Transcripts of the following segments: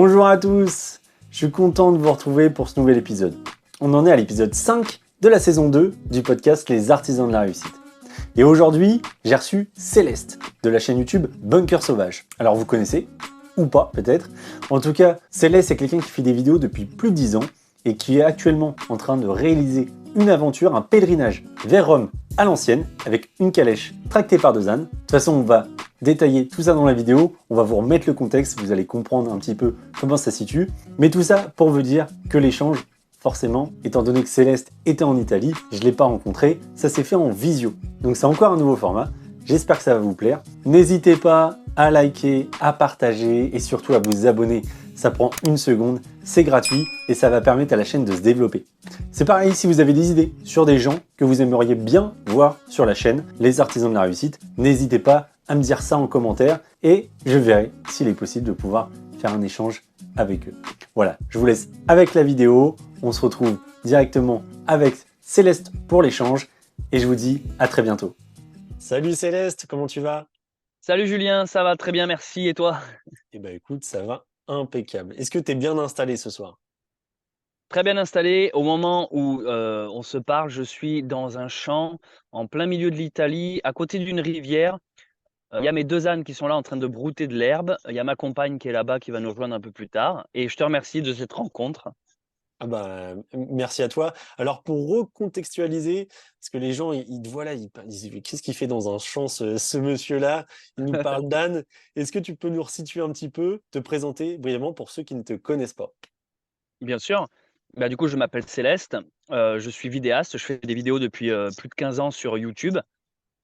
Bonjour à tous, je suis content de vous retrouver pour ce nouvel épisode. On en est à l'épisode 5 de la saison 2 du podcast Les Artisans de la Réussite. Et aujourd'hui, j'ai reçu Céleste de la chaîne YouTube Bunker Sauvage. Alors vous connaissez, ou pas peut-être. En tout cas, Céleste est quelqu'un qui fait des vidéos depuis plus de 10 ans et qui est actuellement en train de réaliser une aventure, un pèlerinage vers Rome à l'ancienne avec une calèche tractée par 2 ânes. De toute façon, on va détailler tout ça dans la vidéo, on va vous remettre le contexte, vous allez comprendre un petit peu comment ça se situe. Mais tout ça pour vous dire que l'échange, forcément, étant donné que Céleste était en Italie, je ne l'ai pas rencontré, ça s'est fait en visio. Donc c'est encore un nouveau format, j'espère que ça va vous plaire. N'hésitez pas à liker, à partager et surtout à vous abonner. Ça prend 1 seconde, c'est gratuit et ça va permettre à la chaîne de se développer. C'est pareil si vous avez des idées sur des gens que vous aimeriez bien voir sur la chaîne, les artisans de la réussite, n'hésitez pas à me dire ça en commentaire et je verrai s'il est possible de pouvoir faire un échange avec eux. Voilà, je vous laisse avec la vidéo, on se retrouve directement avec Céleste pour l'échange et je vous dis à très bientôt. Salut Céleste, comment tu vas? Salut Julien, ça va très bien, merci. Et toi? Eh ben écoute, ça va impeccable. Est-ce que tu es bien installé ce soir? Très bien installé. Au moment où on se parle, je suis dans un champ en plein milieu de l'Italie, à côté d'une rivière. Il y a mes 2 ânes qui sont là en train de brouter de l'herbe. Il y a ma compagne qui est là-bas qui va nous rejoindre un peu plus tard. Et je te remercie de cette rencontre. Ah bah, merci à toi. Alors pour recontextualiser, parce que les gens, ils te voient là, ils disent: «Mais qu'est-ce qu'il fait dans un champ ce monsieur-là? Il nous parle d'âne». Est-ce que tu peux nous resituer un petit peu, te présenter brièvement pour ceux qui ne te connaissent pas? Bien sûr. Bah, du coup, je m'appelle Céleste. Je suis vidéaste. Je fais des vidéos depuis plus de 15 ans sur YouTube.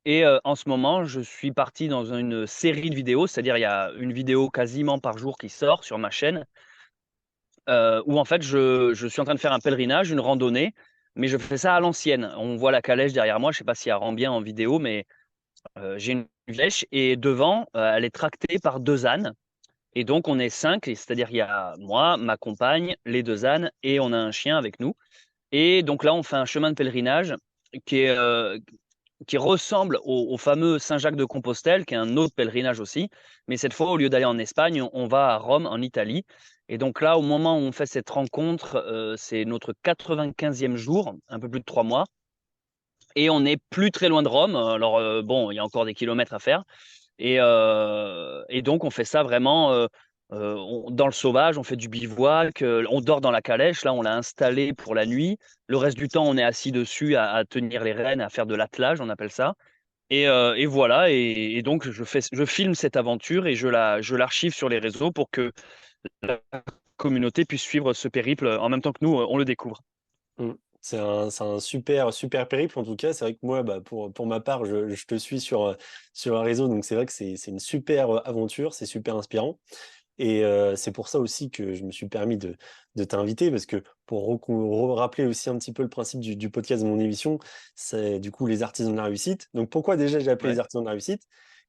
Et en ce moment, je suis parti dans une série de vidéos, c'est-à-dire il y a une vidéo quasiment par jour qui sort sur ma chaîne. Où en fait je suis en train de faire un pèlerinage, une randonnée, mais je fais ça à l'ancienne. On voit la calèche derrière moi, je sais pas si elle rend bien en vidéo, mais j'ai une flèche et devant, elle est tractée par 2 ânes et donc on est 5 et c'est-à-dire il y a moi, ma compagne, les 2 ânes et on a un chien avec nous et donc là, on fait un chemin de pèlerinage qui est, qui ressemble au fameux Saint-Jacques de Compostelle, qui est un autre pèlerinage aussi. Mais cette fois, au lieu d'aller en Espagne, on va à Rome, en Italie. Et donc là, au moment où on fait cette rencontre, c'est notre 95e jour, un peu plus de 3 mois. Et on n'est plus très loin de Rome. Alors, bon, il y a encore des kilomètres à faire. Et donc, on fait ça vraiment dans le sauvage, on fait du bivouac, on dort dans la calèche. Là, on l'a installée pour la nuit. Le reste du temps, on est assis dessus à tenir les rênes, à faire de l'attelage, on appelle ça. Et voilà. Et donc, je filme cette aventure et je l'archive sur les réseaux pour que la communauté puisse suivre ce périple en même temps que nous, on le découvre. Mmh. C'est un super périple en tout cas. C'est vrai que moi, bah, pour ma part, je te suis sur un réseau, donc c'est vrai que c'est une super, aventure, c'est super inspirant et c'est pour ça aussi que je me suis permis de t'inviter parce que pour rappeler aussi un petit peu le principe du podcast de mon émission, c'est du coup les artisans de la réussite. Donc pourquoi déjà j'ai appelé Ouais, les artisans de la réussite?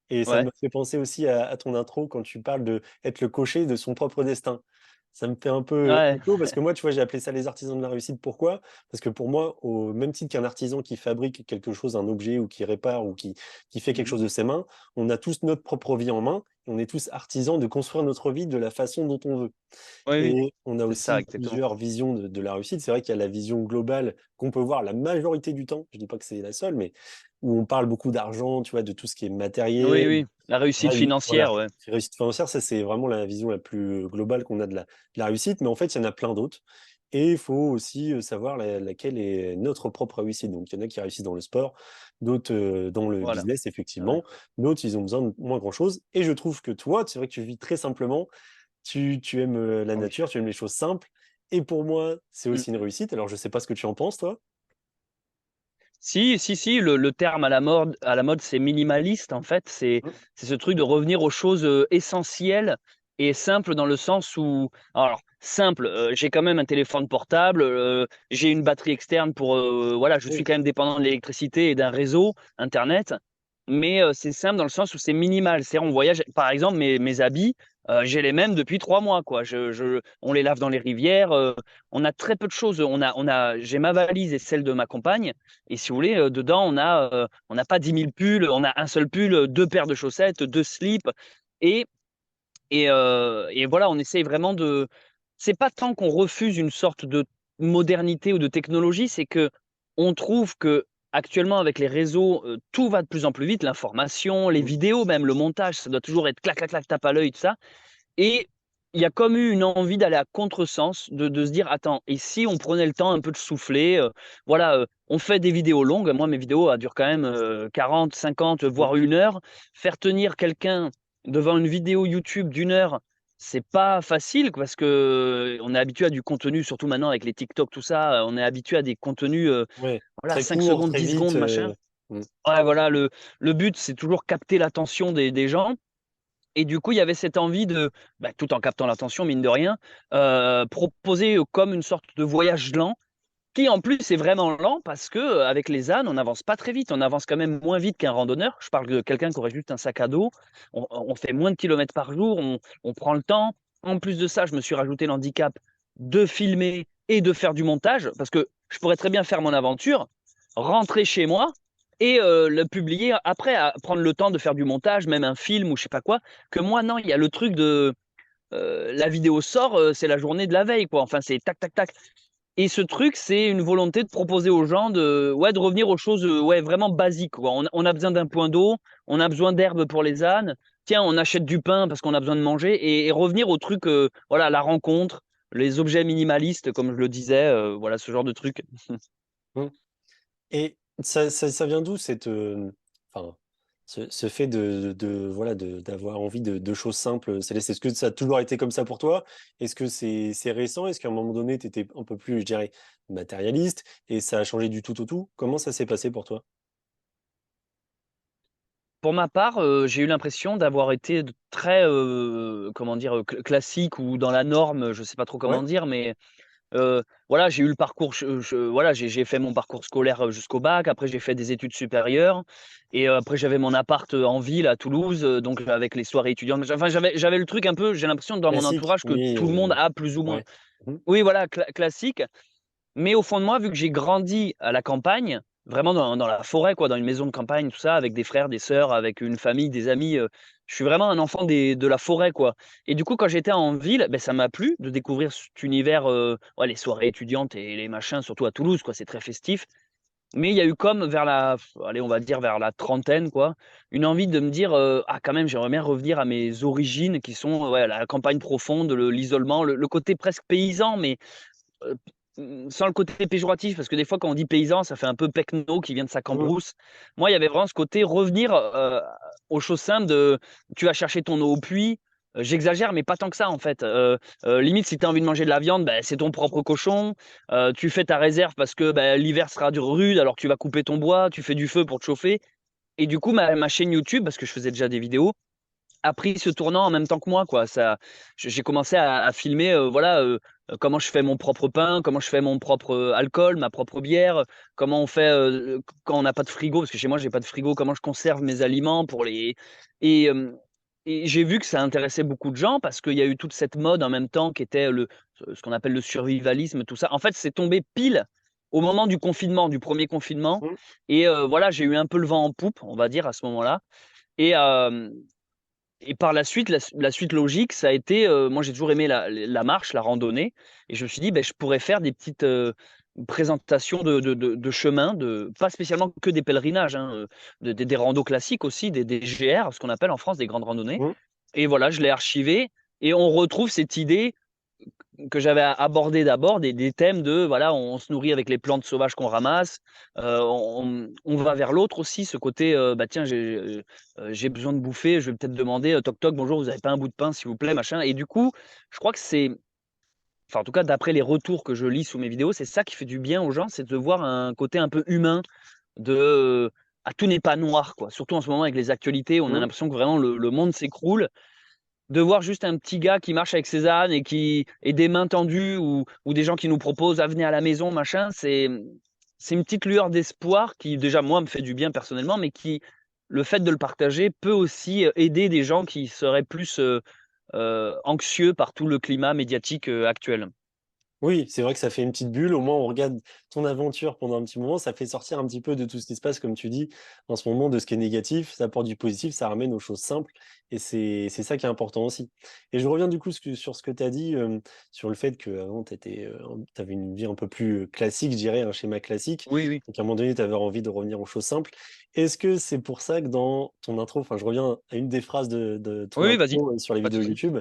Et ça ouais. me fait penser aussi à ton intro quand tu parles d'être le cocher de son propre destin. Ça me fait un peu Ouais. écho parce que moi, tu vois, j'ai appelé ça les artisans de la réussite. Pourquoi? Parce que pour moi, au même titre qu'un artisan qui fabrique quelque chose, un objet ou qui répare ou qui fait quelque Mmh. chose de ses mains, on a tous notre propre vie en main et on est tous artisans de construire notre vie de la façon dont on veut. Oui, oui, Et on a c'est ça, aussi exactement. plusieurs visions de la réussite. C'est vrai qu'il y a la vision globale qu'on peut voir la majorité du temps, je dis pas que c'est la seule, mais où on parle beaucoup d'argent, tu vois, de tout ce qui est Oui, matériel. oui, la réussite Voilà, financière, ouais. réussite financière, ça, c'est vraiment la vision la plus globale qu'on a de la réussite, mais en fait, il y en a plein d'autres et il faut aussi, savoir laquelle est notre propre réussite. Donc il y en a qui réussissent dans le sport, d'autres, dans le Voilà. business Ouais. effectivement, d'autres, ils ont besoin de moins grand chose et je trouve que toi, c'est vrai que tu vis très simplement, tu aimes, la Ah oui. nature, tu aimes les choses simples et pour moi, c'est Mmh. aussi une réussite. Alors je sais pas ce que tu en penses toi? Si, si, si, le terme à la mode, c'est minimaliste, en fait. Mmh, C'est ce truc de revenir aux choses, essentielles et simples dans le sens où alors simple, j'ai quand même un téléphone portable, j'ai une batterie externe pour, voilà, je suis oui, quand même dépendant de l'électricité et d'un réseau internet, mais c'est simple dans le sens où c'est minimal. C'est-à-dire on voyage par exemple mes habits, j'ai les mêmes depuis 3 mois, quoi. Je On les lave dans les rivières, on a très peu de choses. J'ai ma valise et celle de ma compagne et si vous voulez, dedans, on n'a pas 10 000 pulls, on a un seul pull, 2 paires de chaussettes, 2 slips et Et voilà, on essaye vraiment de. C'est pas tant qu'on refuse une sorte de modernité ou de technologie, c'est que on trouve que actuellement avec les réseaux, tout va de plus en plus vite, l'information, les Mmh. vidéos, même le montage, ça doit toujours être clac, clac, clac, tape à l'œil, tout ça. Et il y a comme eu une envie d'aller à contresens, de se dire, attends, et si on prenait le temps un peu de souffler, voilà, on fait des vidéos longues. Moi, mes vidéos elles durent quand même 40, 50, Mmh. voire 1 heure. Faire tenir quelqu'un devant une vidéo YouTube d'1 heure, c'est pas facile parce que on est habitué à du contenu, surtout maintenant avec les TikTok, tout ça, on est habitué à des contenus, Ouais, voilà, très 5 court, secondes, très 10 vite. secondes, machin. Mmh. Ouais, voilà, le but, c'est toujours capter l'attention des gens. Et du coup, il y avait cette envie de, bah, tout en captant l'attention, mine de rien, proposer comme une sorte de voyage lent, qui en plus est vraiment lent parce que avec les ânes, on n'avance pas très vite. On avance quand même moins vite qu'un randonneur. Je parle de quelqu'un qui aurait juste un sac à dos. On fait moins de kilomètres par jour. On prend le temps. En plus de ça, je me suis rajouté l'handicap de filmer et de faire du montage parce que je pourrais très bien faire mon aventure, rentrer chez moi et le publier après, prendre le temps de faire du montage, même un film ou je sais pas quoi. Que moi, non, il y a le truc de la vidéo sort, c'est la journée de la veille, quoi. Enfin, c'est tac, tac, tac. Et ce truc, c'est une volonté de proposer aux gens de revenir aux choses ouais, vraiment basiques, quoi. On a besoin d'un point d'eau, on a besoin d'herbe pour les ânes. Tiens, on achète du pain parce qu'on a besoin de manger et revenir au truc, voilà, la rencontre, les objets minimalistes, comme je le disais, voilà, ce genre de truc. Mmh. Et ça vient d'où cette, enfin, ce fait voilà, d'avoir envie de choses simples, Céleste? Est-ce que ça a toujours été comme ça pour toi? Est-ce que c'est récent? Est-ce qu'à un moment donné, tu étais un peu plus, je dirais, matérialiste et ça a changé du tout au tout? Comment ça s'est passé pour toi? Pour ma part, j'ai eu l'impression d'avoir été très, comment dire, classique ou dans la norme, je sais pas trop comment Ouais? dire, mais voilà, j'ai eu le parcours, voilà, j'ai fait mon parcours scolaire, jusqu'au bac. Après, j'ai fait des études supérieures et après j'avais mon appart, en ville à Toulouse, donc avec les soirées étudiantes. Enfin, j'avais le truc un peu, j'ai l'impression dans mon Classique, entourage que oui, tout le monde a plus ou moins. ouais. Mmh. Oui, voilà, classique. Mais au fond de moi, vu que j'ai grandi à la campagne, vraiment dans la forêt, quoi, dans une maison de campagne, tout ça, avec des frères, des sœurs, avec une famille, des amis, je suis vraiment un enfant de la forêt, quoi. Et du coup, quand j'étais en ville, ben ça m'a plu de découvrir cet univers, ouais, les soirées étudiantes et les machins, surtout à Toulouse, quoi, c'est très festif. Mais il y a eu comme vers la, allez, on va dire vers la trentaine, quoi, une envie de me dire, ah, quand même, j'aimerais bien revenir à mes origines qui sont, ouais, la campagne profonde, l'isolement, le côté presque paysan, mais Heu, sans le côté péjoratif, parce que des fois, quand on dit paysan, ça fait un peu pecno qui vient de sa Mmh. cambrousse. Moi, il y avait vraiment ce côté revenir, aux choses simples de tu vas chercher ton eau au puits. J'exagère, mais pas tant que ça, en fait. Limite, si tu as envie de manger de la viande, bah, c'est ton propre cochon. Tu fais ta réserve parce que, bah, l'hiver sera rude, alors tu vas couper ton bois, tu fais du feu pour te chauffer et du coup, ma chaîne YouTube, parce que je faisais déjà des vidéos, a pris ce tournant en même temps que moi, quoi. Ça, j'ai commencé à filmer, voilà, comment je fais mon propre pain, comment je fais mon propre, alcool, ma propre bière, comment on fait, quand on n'a pas de frigo, parce que chez moi j'ai pas de frigo, comment je conserve mes aliments pour les et hem et j'ai vu que ça intéressait beaucoup de gens parce qu'il y a eu toute cette mode en même temps qui était ce qu'on appelle le survivalisme, tout ça. En fait, c'est tombé pile au moment du confinement, du premier confinement Mmh. et voilà, j'ai eu un peu le vent en poupe, on va dire, à ce moment-là et hem et par la suite, la suite logique, ça a été, moi j'ai toujours aimé la marche, la randonnée et je me suis dit: «Beh, je pourrais faire des petites, présentations de chemins, pas spécialement que des pèlerinages, hein, des randos classiques aussi, des GR, ce qu'on appelle en France des grandes randonnées» Mmh. et voilà, je l'ai archivé et on retrouve cette idée que j'avais abordé d'abord des thèmes de voilà, on se nourrit avec les plantes sauvages qu'on ramasse, on va vers l'autre aussi, ce côté, bah, tiens, j'ai besoin de bouffer, je vais peut-être demander, toc toc: «Bonjour, vous avez pas un bout de pain s'il vous plaît?» machin et du coup, je crois que c'est enfin, en tout cas, d'après les retours que je lis sous mes vidéos, c'est ça qui fait du bien aux gens, c'est de voir un côté un peu humain de, ah, tout n'est pas noir, quoi. Surtout en ce moment avec les actualités, on a Mmh. l'impression que vraiment le monde s'écroule de voir juste un petit gars qui marche avec ses ânes et des mains tendues ou des gens qui nous proposent: «Ah venez à la maison» machin, c'est une petite lueur d'espoir qui déjà moi me fait du bien personnellement, mais qui le fait de le partager peut aussi, aider des gens qui seraient plus, anxieux par tout le climat médiatique, actuel. Oui, c'est vrai que ça fait une petite bulle. Au moins, on regarde ton aventure pendant un petit moment. Ça fait sortir un petit peu de tout ce qui se passe, comme tu dis, en ce moment, de ce qui est négatif. Ça apporte du positif, ça ramène aux choses simples. Et c'est ça qui est important aussi. Et je reviens du coup sur ce que tu as dit, sur le fait qu'avant, tu avais une vie un peu plus classique, je dirais, un schéma classique. Oui, oui. Donc, à un moment donné, tu avais envie de revenir aux choses simples. Est-ce que c'est pour ça que dans ton intro, enfin, je reviens à une des phrases de ton Oui, oui, vas-y, intro sur les pas de vidéos souci. YouTube,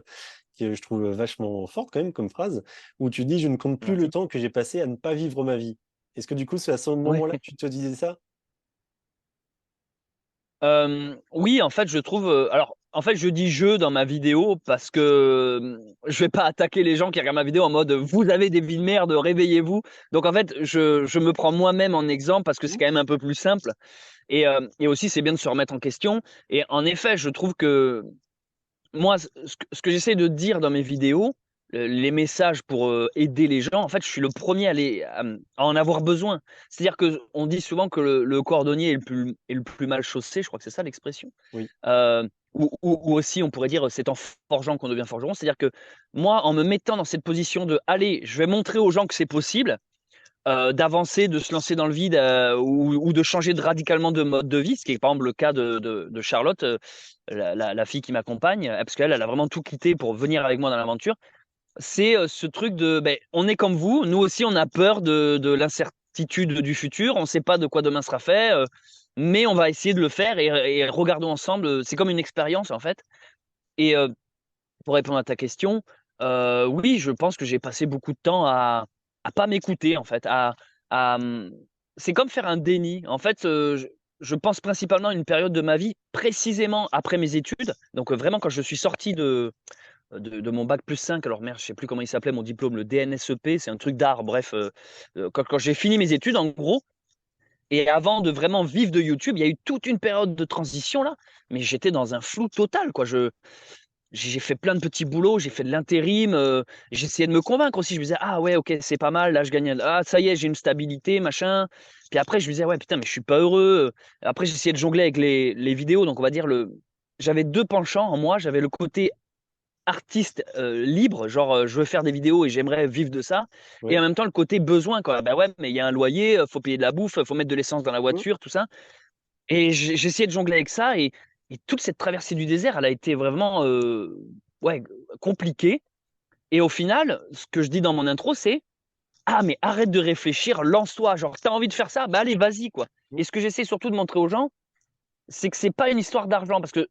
que je trouve vachement forte quand même comme phrase, où tu dis: «Je ne compte plus le Merci. temps que j'ai passé à ne pas vivre ma vie». Est-ce que du coup, c'est à ce moment-là Oui. que tu te disais ça? Oui, en fait, je trouve, alors, en fait, je dis «je» dans ma vidéo parce que, je vais pas attaquer les gens qui regardent ma vidéo en mode, «Vous avez des vies de merde, réveillez-vous». Donc en fait, je me prends moi-même en exemple parce que c'est Mmh. quand même un peu plus simple et aussi c'est bien de se remettre en question et en effet, je trouve que moi, ce que j'essaie de dire dans mes vidéos, les messages pour, aider les gens, en fait, je suis le premier à en avoir besoin. C'est-à-dire qu'on dit souvent que le cordonnier est le plus mal chaussé, je crois que c'est ça l'expression? Oui. Ou aussi on pourrait dire, c'est en forgeant qu'on devient forgeron. C'est-à-dire que moi, en me mettant dans cette position de: «Allez, je vais montrer aux gens que c'est possible», d'avancer, de se lancer dans le vide, ou de changer radicalement de mode de vie, ce qui est par exemple le cas de Charlotte, la fille qui m'accompagne, parce qu'elle, elle a vraiment tout quitté pour venir avec moi dans l'aventure. C'est, ce truc de, beh, on est comme vous, nous aussi on a peur de l'incertitude du futur, on ne sait pas de quoi demain sera fait, mais on va essayer de le faire et regardons ensemble, c'est comme une expérience en fait et pour répondre à ta question, oui, je pense que j'ai passé beaucoup de temps à pas m'écouter en fait, c'est comme faire un déni. En fait, je pense principalement à une période de ma vie, précisément après mes études, donc vraiment quand je suis sorti de mon bac+5, alors merde, je sais plus comment il s'appelait mon diplôme, le DNSEP, c'est un truc d'art, bref, quand j'ai fini mes études en gros et avant de vraiment vivre de YouTube, il y a eu toute une période de transition là, mais j'étais dans un flou total quoi. J'ai fait plein de petits boulots, j'ai fait de l'intérim, j'essayais de me convaincre aussi. Je me disais: «Ah ouais, OK, c'est pas mal, là je gagne ah ça y est, j'ai une stabilité, machin». Puis après je me disais: «Ouais, putain, mais je suis pas heureux», Après j'essayais de jongler avec les vidéos, donc on va dire j'avais 2 penchants en moi. J'avais le côté artiste, libre, genre, je veux faire des vidéos et j'aimerais vivre de ça et en Oui. même temps le côté besoin quoi. Bah ouais, mais il y a un loyer, faut payer de la bouffe, faut mettre de l'essence dans la Mmh. voiture, tout ça et j'essayais de jongler avec ça et toute cette traversée du désert, elle a été vraiment, ouais, compliquée et au final, ce que je dis dans mon intro, c'est: «Ah mais arrête de réfléchir, lance-toi, genre tu as envie de faire ça, bah allez, vas-y quoi» Mmh. et ce que j'essaie surtout de montrer aux gens, c'est que c'est pas une histoire d'argent parce que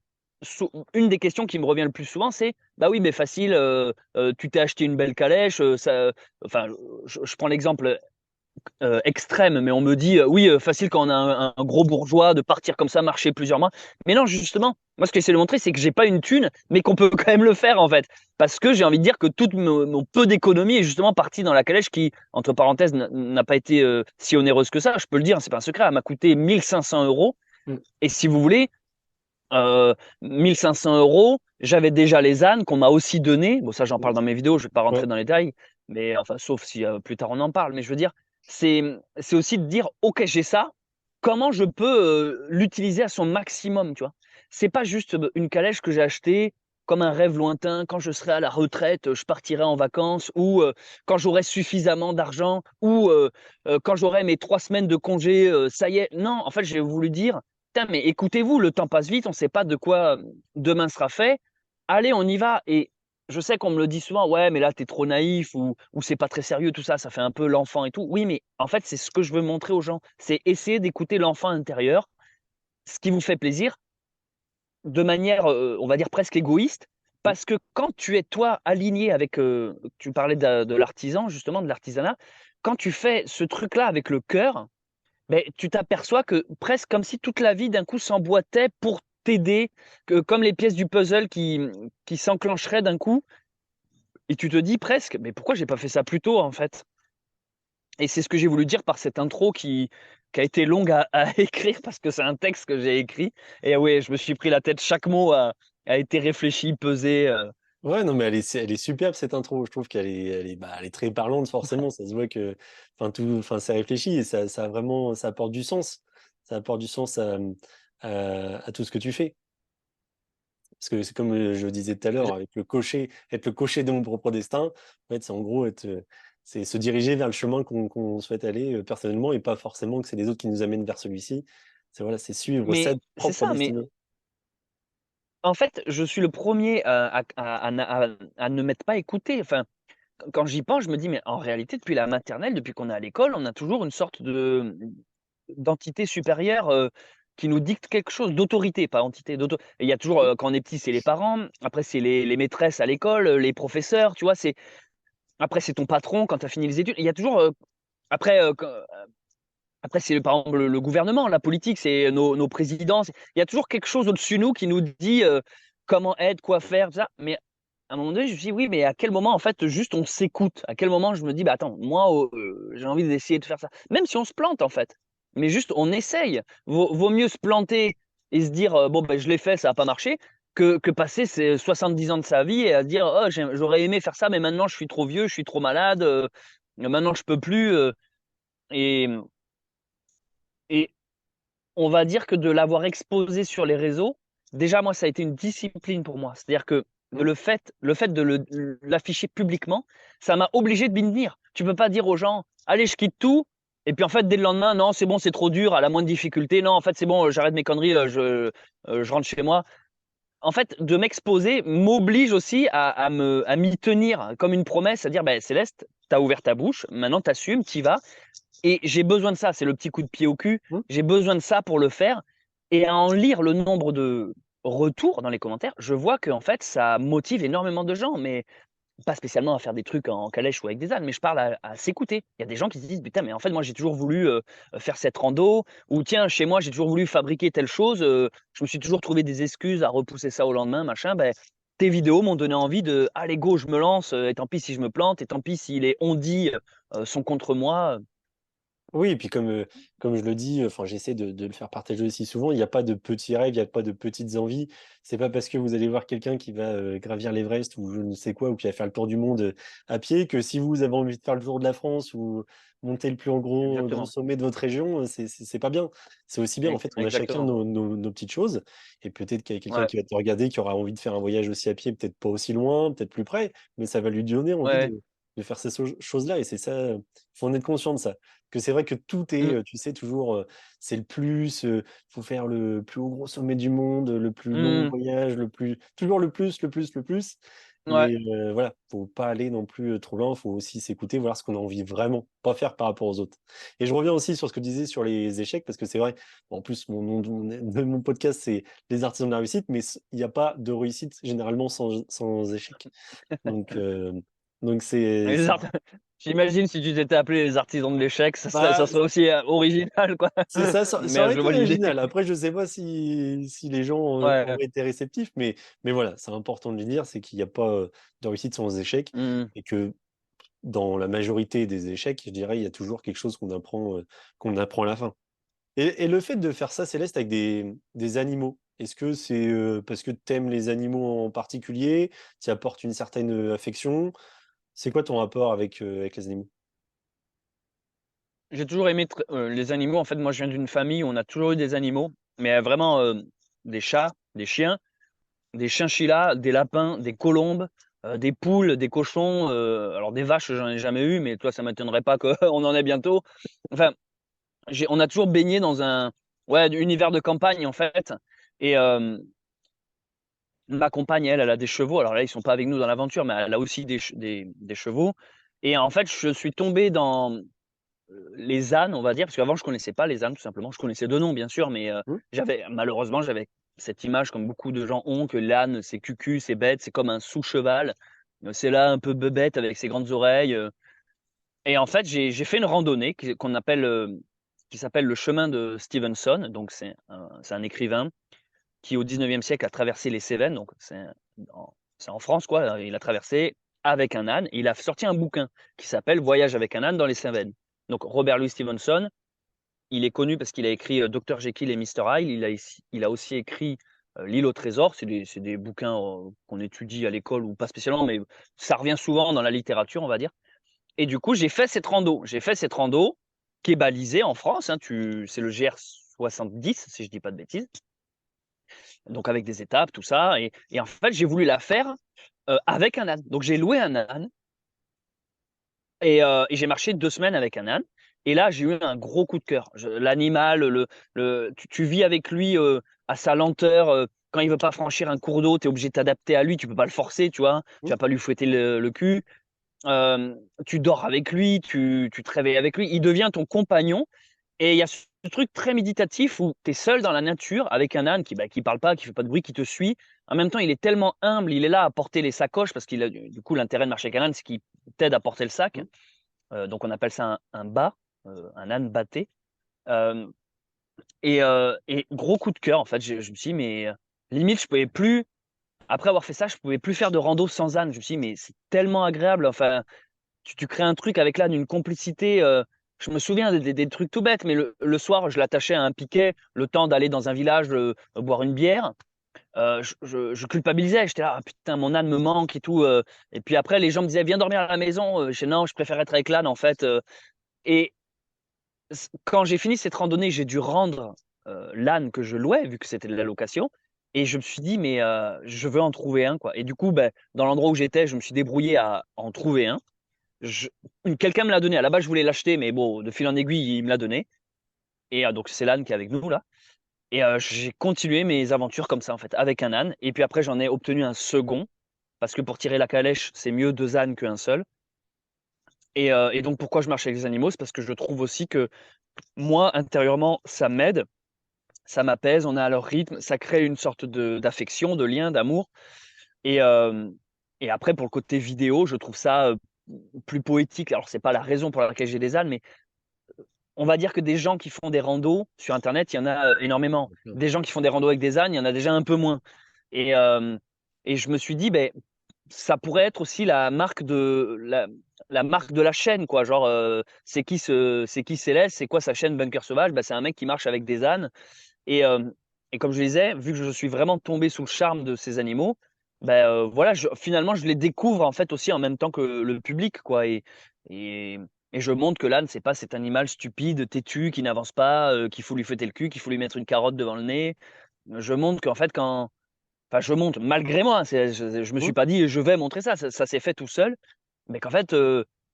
une des questions qui me revient le plus souvent, c'est: «Bah oui, mais facile, tu t'es acheté une belle calèche, ça» enfin, je prends l'exemple extrême, mais on me dit, «Oui, facile quand on a un gros bourgeois de partir comme ça, marcher plusieurs mois». Mais non, justement, moi ce que j'essaie de montrer, c'est que j'ai pas une thune, mais qu'on peut quand même le faire, en fait. Parce que j'ai envie de dire que tout mon peu d'économie est justement parti dans la calèche qui, entre parenthèses, n'a pas été, si onéreuse que ça. Je peux le dire, c'est pas un secret, elle m'a coûté 1 500 € Mmh. et si vous voulez, 1 500 €, j'avais déjà les ânes qu'on m'a aussi donnés. Bon ça, j'en Mmh. parle dans mes vidéos, je vais pas Ouais. rentrer dans les détails, mais enfin, sauf si, plus tard on en parle. Mais je veux dire, c'est aussi de dire: «OK, j'ai ça, comment je peux, l'utiliser à son maximum?» tu vois? C'est pas juste, une calèche que j'ai achetée comme un rêve lointain. Quand je serai à la retraite, je partirai en vacances ou, quand j'aurai suffisamment d'argent ou, quand j'aurai mes 3 semaines de congé, ça y est. Non, en fait, j'ai voulu dire: «Putain, mais écoutez-vous, le temps passe vite, on ne sait pas de quoi, demain sera fait. Allez, on y va» et je sais qu'on me le dit souvent: «Ouais, mais là, tu es trop naïf ou c'est pas très sérieux tout ça, ça fait un peu l'enfant et tout». Oui, mais en fait, c'est ce que je veux montrer aux gens. C'est essayer d'écouter l'enfant intérieur, ce qui vous fait plaisir, de manière, on va dire presque égoïste. Mmh. Parce que quand tu es toi aligné avec, tu parlais de l'artisan justement, de l'artisanat. Quand tu fais ce truc-là avec le cœur, beh, tu t'aperçois que presque comme si toute la vie d'un coup s'emboîtait pour t'aider, que comme les pièces du puzzle qui s'enclencheraient d'un coup et tu te dis presque: «Mais pourquoi j'ai pas fait ça plus tôt en fait?» et c'est ce que j'ai voulu dire par cette intro qui a été longue à écrire parce que c'est un texte que j'ai écrit et ouais, je me suis pris la tête, chaque mot a été réfléchi, pesé, Ouais, non, mais elle est superbe cette intro. Je trouve elle est très parlante forcément. Ça se voit que enfin, c'est réfléchi et ça a vraiment ça apporte du sens. Ça apporte du sens à tout ce que tu fais. Parce que c'est comme, je disais tout à l'heure avec le cocher être le cocher de mon propre destin. En fait, c'est en gros être, c'est se diriger vers le chemin qu'on souhaite aller personnellement et pas forcément que c'est les autres qui nous amènent vers celui-ci. C'est voilà, c'est suivre sa Mais c'est propre ça, mais destinée. en fait, je suis le premier à ne m'être pas écouté. Enfin, quand j'y pense, je me dis: «Mais en réalité, depuis la maternelle, depuis qu'on est à l'école, on a toujours une sorte de d'entité supérieure, qui nous dicte quelque chose, d'autorité, pas entité, et il y a toujours, Mmh. quand on est petit, c'est les parents, après c'est les maîtresses à l'école, les professeurs, tu vois? Après c'est ton patron quand tu as fini les études. Il y a toujours, après, après c'est par exemple le gouvernement, la politique, c'est nos présidents, il y a toujours quelque chose au-dessus de nous qui nous dit, comment être, quoi faire, tout ça. Mais à un moment donné, je me suis dit: «Oui, mais à quel moment en fait juste on s'écoute?» À quel moment je me dis: «Bah attends, moi, j'ai envie d'essayer de faire ça». Même si on se plante en fait, mais juste on essaye. Vaut mieux se planter et se dire, «Bon ben je l'ai fait, ça a pas marché», que passer ses 70 ans de sa vie et à dire: «Oh j'aurais aimé faire ça, mais maintenant je suis trop vieux, je suis trop malade, maintenant je peux plus», et et on va dire que de l'avoir exposé sur les réseaux, déjà moi ça a été une discipline pour moi. C'est-à-dire que Mmh. le fait de l'afficher publiquement, ça m'a obligé de m'y tenir. Tu peux pas dire aux gens: «Allez, je quitte tout», et puis en fait dès le lendemain: «Non, c'est bon, c'est trop dur, à la moindre difficulté, non, en fait c'est bon, j'arrête mes conneries, je rentre chez moi». En fait, de m'exposer m'oblige aussi à m'y tenir comme une promesse, à dire: «Beh, Céleste, tu as ouvert ta bouche, maintenant tu assumes, tu y vas». Et j'ai besoin de ça, c'est le petit coup de pied au cul. Mmh. J'ai besoin de ça pour le faire, et à en lire le nombre de retours dans les commentaires, je vois qu'en fait, ça motive énormément de gens, mais pas spécialement à faire des trucs en calèche ou avec des ânes, mais je parle à s'écouter. Il y a des gens qui se disent: «Putain, mais en fait, moi, j'ai toujours voulu, faire cette rando», ou «Tiens, chez moi, j'ai toujours voulu fabriquer telle chose, je me suis toujours trouvé des excuses à repousser ça au lendemain, machin». Beh, tes vidéos m'ont donné envie de: «Allez go, je me lance, et tant pis si je me plante, et tant pis si les on-dit, sont contre moi». Oui et puis comme je le dis, enfin j'essaie de le faire partager aussi souvent, il y a pas de petits rêves, il y a pas de petites envies. C'est pas parce que vous allez voir quelqu'un qui va, gravir l'Everest ou je ne sais quoi ou qui va faire le tour du monde, à pied que si vous avez envie de faire le tour de la France ou monter le plus grand Exactement. sommet de votre région, c'est pas bien. C'est aussi bien en fait, on a chacun Exactement. nos petites choses et peut-être qu'il y a quelqu'un Ouais, qui va te regarder, qui aura envie de faire un voyage aussi à pied, peut-être pas aussi loin, peut-être plus près, mais ça va lui donner envie ouais. de faire ces choses-là et c'est ça, faut en être conscient de ça. Que c'est vrai que tout est, Mmh, tu sais, toujours, c'est le plus, faut faire le plus haut gros sommet du monde, le plus long mmh, voyage, le plus toujours le plus, le plus, le plus. ouais, Mais, voilà, faut pas aller non plus, trop loin, faut aussi s'écouter, voir ce qu'on a envie vraiment, pas faire par rapport aux autres. Et je reviens aussi sur ce que tu disais sur les échecs, parce que c'est vrai, en plus mon nom de mon podcast, c'est «Les artisans de la réussite», mais il y a pas de réussite généralement sans échec. Donc, donc les c'est art j'imagine si tu t'étais appelé les artisans de l'échec, ça bah serait aussi, original quoi. c'est ça, ça Mais, aurait je été vois l'idée. original. Après, je sais pas si les gens, Ouais, auraient été réceptifs, mais voilà, c'est important de le dire, c'est qu'il y a pas, de réussite sans échec mmh. et que dans la majorité des échecs, je dirais, il y a toujours quelque chose qu'on apprend à la fin. Et le fait de faire ça, Céleste, avec des animaux, est-ce que c'est, parce que tu aimes les animaux en particulier? Tu y apportes une certaine, affection? C'est quoi ton rapport avec les animaux? J'ai toujours aimé les animaux. En fait, moi, je viens d'une famille où on a toujours eu des animaux, mais vraiment, des chats, des chiens, des chinchillas, des lapins, des colombes, des poules, des cochons, alors des vaches, j'en ai jamais eu, mais toi, ça m'étonnerait pas qu'on en ait bientôt. Enfin, on a toujours baigné dans un, ouais, univers de campagne, en fait, et ma compagne, elle a des chevaux. Alors là, ils sont pas avec nous dans l'aventure, mais elle a aussi des chevaux, et en fait, je suis tombé dans, les ânes, on va dire, parce qu'avant, je connaissais pas les ânes, tout simplement. Je connaissais de nom, bien sûr, mais Mmh? j'avais cette image, comme beaucoup de gens ont, que l'âne, c'est cucu, c'est bête, c'est comme un sous-cheval. C'est là, un peu bebête avec ses grandes oreilles, et en fait, j'ai fait une randonnée qui s'appelle le chemin de Stevenson. Donc c'est un écrivain qui, au 19e siècle, a traversé les Cévennes, donc c'est en France, quoi. Il a traversé avec un âne, et il a sorti un bouquin qui s'appelle «Voyage avec un âne dans les Cévennes». Donc Robert Louis Stevenson, il est connu parce qu'il a écrit, Dr Jekyll et Mister Hyde. Il a aussi écrit, L'île au trésor. C'est des bouquins, qu'on étudie à l'école ou pas spécialement, mais ça revient souvent dans la littérature, on va dire. Et du coup, j'ai fait cette rando qui est balisée en France, hein. Tu C'est le GR 70, si je dis pas de bêtises, donc avec des étapes, tout ça, et en fait, j'ai voulu la faire, avec un âne. Donc j'ai loué un âne, Et j'ai marché 2 semaines avec un âne. Et là, j'ai eu un gros coup de cœur. L'animal, tu vis avec lui à sa lenteur. Quand il veut pas franchir un cours d'eau, tu es obligé de t'adapter à lui. Tu peux pas le forcer, tu vois. Tu Mmh. vas pas lui fouetter le cul. Tu dors avec lui, tu te réveilles avec lui. Il devient ton compagnon. Et il y a ce truc très méditatif où tu es seul dans la nature avec un âne qui parle pas, qui fait pas de bruit, qui te suit. En même temps, il est tellement humble, il est là à porter les sacoches parce qu'il a du coup l'intérêt de marcher avec un âne, c'est qu'il t'aide à porter le sac. Mmh. Donc on appelle ça un bât, un âne bâté. Euh, et gros coup de cœur en fait. Je me suis dit, mais limite je pouvais plus. Après avoir fait ça, je pouvais plus faire de rando sans âne. Je me suis dit, mais c'est tellement agréable. Enfin, tu crées un truc avec l'âne, une complicité. Je me souviens des trucs tout bêtes, mais le soir, je l'attachais à un piquet, le temps d'aller dans un village boire une bière. Je culpabilisais, j'étais là, ah, putain, mon âne me manque et tout. Et puis après, les gens me disaient, viens dormir à la maison. Je disais, non, je préfère être avec l'âne en fait. Et quand j'ai fini cette randonnée, j'ai dû rendre l'âne que je louais, vu que c'était de la location. Et je me suis dit, mais je veux en trouver un, quoi. Et du coup, ben, dans l'endroit où j'étais, je me suis débrouillé à en trouver un. Je- Quelqu'un me l'a donné. À la base, je voulais l'acheter, mais bon, de fil en aiguille, il me l'a donné. Et donc, c'est l'âne qui est avec nous, là. Et j'ai continué mes aventures comme ça, en fait, avec un âne. Et puis après, j'en ai obtenu un second, parce que pour tirer la calèche, c'est mieux 2 ânes qu'un seul. Et donc, pourquoi je marche avec les animaux? C'est parce que je trouve aussi que moi, intérieurement, ça m'aide, ça m'apaise, on est à leur rythme, ça crée une sorte d'affection, de lien, d'amour. Et, euh, et après, pour le côté vidéo, je trouve ça plus poétique. Alors, c'est pas la raison pour laquelle j'ai des ânes, mais on va dire que des gens qui font des randos sur Internet, il y en a énormément. D'accord. Des gens qui font des randos avec des ânes, il y en a déjà un peu moins. Et, euh, et je me suis dit, ben, ça pourrait être aussi la marque de la chaîne, quoi. Genre, c'est qui Céleste, c'est quoi sa chaîne Bunker Sauvage? Ben, c'est un mec qui marche avec des ânes. Et, euh, et comme je le disais, vu que je suis vraiment tombé sous le charme de ces animaux, ben, voilà, finalement, je les découvre en fait aussi en même temps que le public, quoi. Et, et je montre que l'âne, c'est pas cet animal stupide, têtu, qui n'avance pas, qu'il faut lui fouetter le cul, qu'il faut lui mettre une carotte devant le nez. Je montre qu'en fait, enfin, je montre malgré moi, je me suis Mmh. pas dit je vais montrer ça, ça s'est fait tout seul, mais qu'en fait,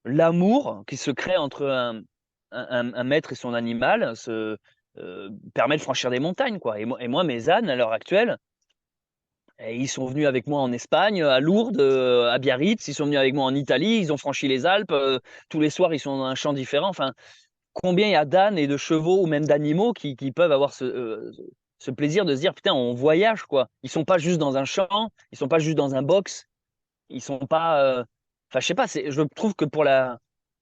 l'amour qui se crée entre un maître et son animal permet de franchir des montagnes, quoi. Et moi, mes ânes, à l'heure actuelle, ils sont venus avec moi en Espagne, à Lourdes, à Biarritz, ils sont venus avec moi en Italie, ils ont franchi les Alpes, tous les soirs, ils sont dans un champ différent. Enfin, combien il y a d'ânes et de chevaux ou même d'animaux qui peuvent avoir ce plaisir de se dire, putain, on voyage, quoi. Ils sont pas juste dans un champ, ils sont pas juste dans un box, ils sont pas. Enfin, je sais pas, je trouve que pour la.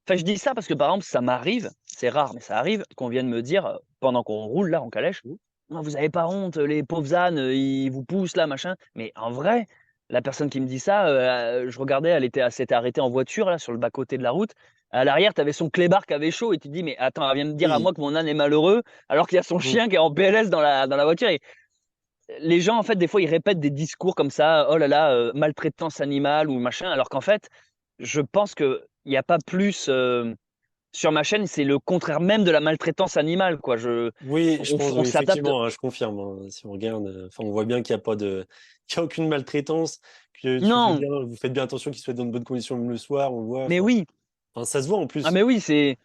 Enfin, je dis ça parce que par exemple, ça m'arrive, c'est rare, mais ça arrive qu'on vienne me dire, pendant qu'on roule là en calèche, Mmh. non, vous avez pas honte, les pauvres ânes, ils vous poussent là, machin. Mais en vrai, la personne qui me dit ça, je regardais, elle s'était arrêtée en voiture là sur le bas-côté de la route. À l'arrière, tu avais son clébard qui avait chaud et tu te dis, mais attends, elle vient de me dire à Oui. moi que mon âne est malheureux, alors qu'il y a son Mmh. chien qui est en PLS dans la voiture. Et les gens, en fait, des fois, ils répètent des discours comme ça, oh là là, maltraitance animale ou machin, alors qu'en fait, je pense qu'il n'y a pas plus sur ma chaîne, c'est le contraire même de la maltraitance animale, quoi. Oui, je pense, On oui, s'adapte. effectivement, hein, je confirme, hein. Si on regarde, enfin, on voit bien qu'il n'y a pas de, qu'il y a aucune maltraitance, que tu fais Non, bien, vous faites bien attention qu'ils soient dans de bonnes conditions même le soir, on le voit, mais enfin, oui, ça se voit en ah, plus. mais oui, c'est.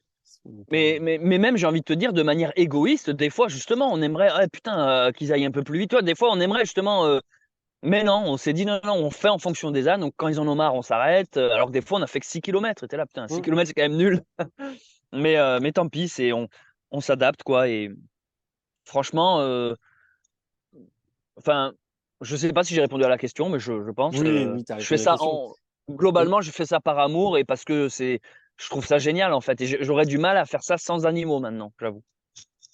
Donc, Mais même, j'ai envie de te dire, de manière égoïste, des fois, justement, on aimerait, ah, putain, qu'ils aillent un peu plus vite. Toi, des fois, on aimerait justement. Mais non, on s'est dit, non, non, on fait en fonction des ânes. Donc, quand ils en ont marre, on s'arrête. Alors que des fois, on a fait que 6 km. Et t'es là, putain, 6 mmh. km, c'est quand même nul. Mais tant pis, on s'adapte, quoi. Et franchement, enfin, je sais pas si j'ai répondu à la question, mais je pense. Oui, oui, tu as Je répondu fais à la ça question. Et globalement, je fais ça par amour et parce que je trouve ça génial, en fait. Et j'aurais du mal à faire ça sans animaux maintenant, j'avoue.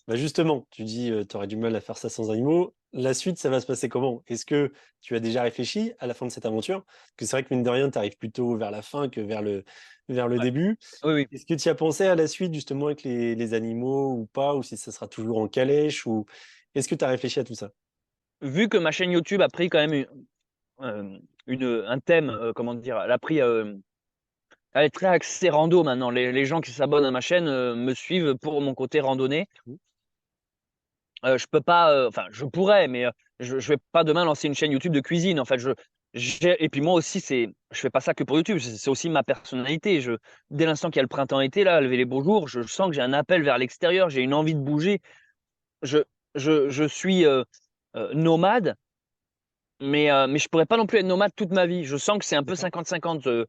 bah justement, tu dis, tu aurais du mal à faire ça sans animaux. La suite, ça va se passer comment? Est-ce que tu as déjà réfléchi à la fin de cette aventure? Parce que c'est vrai que mine de rien, tu arrives plutôt vers la fin que vers le Ouais. début. Oui, oui. Est-ce que tu as pensé à la suite justement avec les animaux ou pas? Ou si ça sera toujours en calèche? Ou est-ce que tu as réfléchi à tout ça? Vu que ma chaîne YouTube a pris quand même un thème, comment dire, elle a pris. Elle est très axée rando maintenant. Les gens qui s'abonnent à ma chaîne me suivent pour mon côté randonnée. Mmh. Je peux pas, enfin, je pourrais, mais je vais pas demain lancer une chaîne YouTube de cuisine. En fait, Et puis moi aussi, je fais pas ça que pour YouTube, c'est aussi ma personnalité. Dès l'instant qu'il y a le printemps-été, là, lever les beaux jours, je sens que j'ai un appel vers l'extérieur, j'ai une envie de bouger. Je, je suis nomade, mais je pourrais pas non plus être nomade toute ma vie. Je sens que c'est un peu D'accord. 50-50.